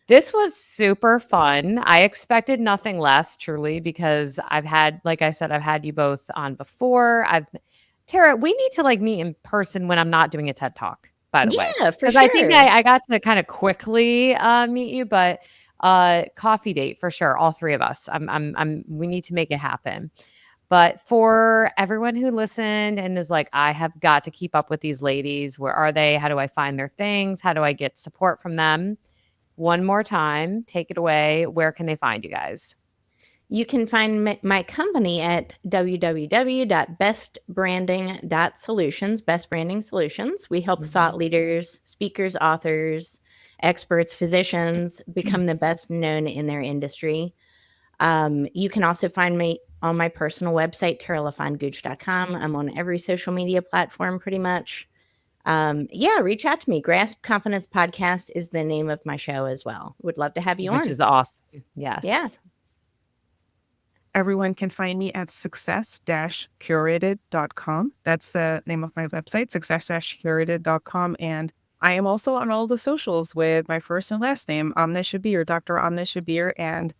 This was super fun. I expected nothing less, truly, because like I said, I've had you both on before. Tara, we need to like meet in person when I'm not doing a TED Talk, by the way. Yeah, for Because sure. I think I got to kind of quickly meet you, but coffee date for sure. All 3 of us. We need to make it happen. But for everyone who listened and is like, I have got to keep up with these ladies. Where are they? How do I find their things? How do I get support from them? One more time, take it away. Where can they find you guys? You can find my company at www.bestbranding.solutions, Best Branding Solutions. We help thought leaders, speakers, authors, experts, physicians become the best known in their industry. You can also find me on my personal website, LafonGooch.com. I'm on every social media platform pretty much. Reach out to me. Grasp Confidence Podcast is the name of my show as well. Would love to have you on. Which is awesome. Yes. Yeah. everyone can find me at success-curated.com. That's the name of my website, success-curated.com. And I am also on all the socials with my first and last name, Amna Shabir, Dr. Amna Shabir, and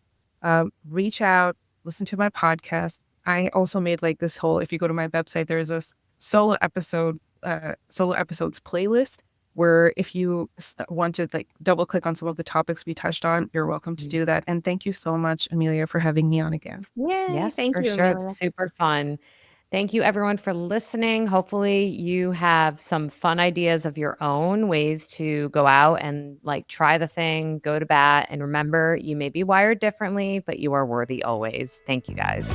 reach out, listen to my podcast. I also made like this whole, if you go to my website, there's this solo episodes playlist where if you want to like double click on some of the topics we touched on, you're welcome to do that. And thank you so much, Amelia, for having me on again. Yay, Yes, thank for you, sure. Amelia. It's super fun. Thank you, everyone, for listening. Hopefully, you have some fun ideas of your own ways to go out and like try the thing, go to bat. And remember, you may be wired differently, but you are worthy always. Thank you, guys.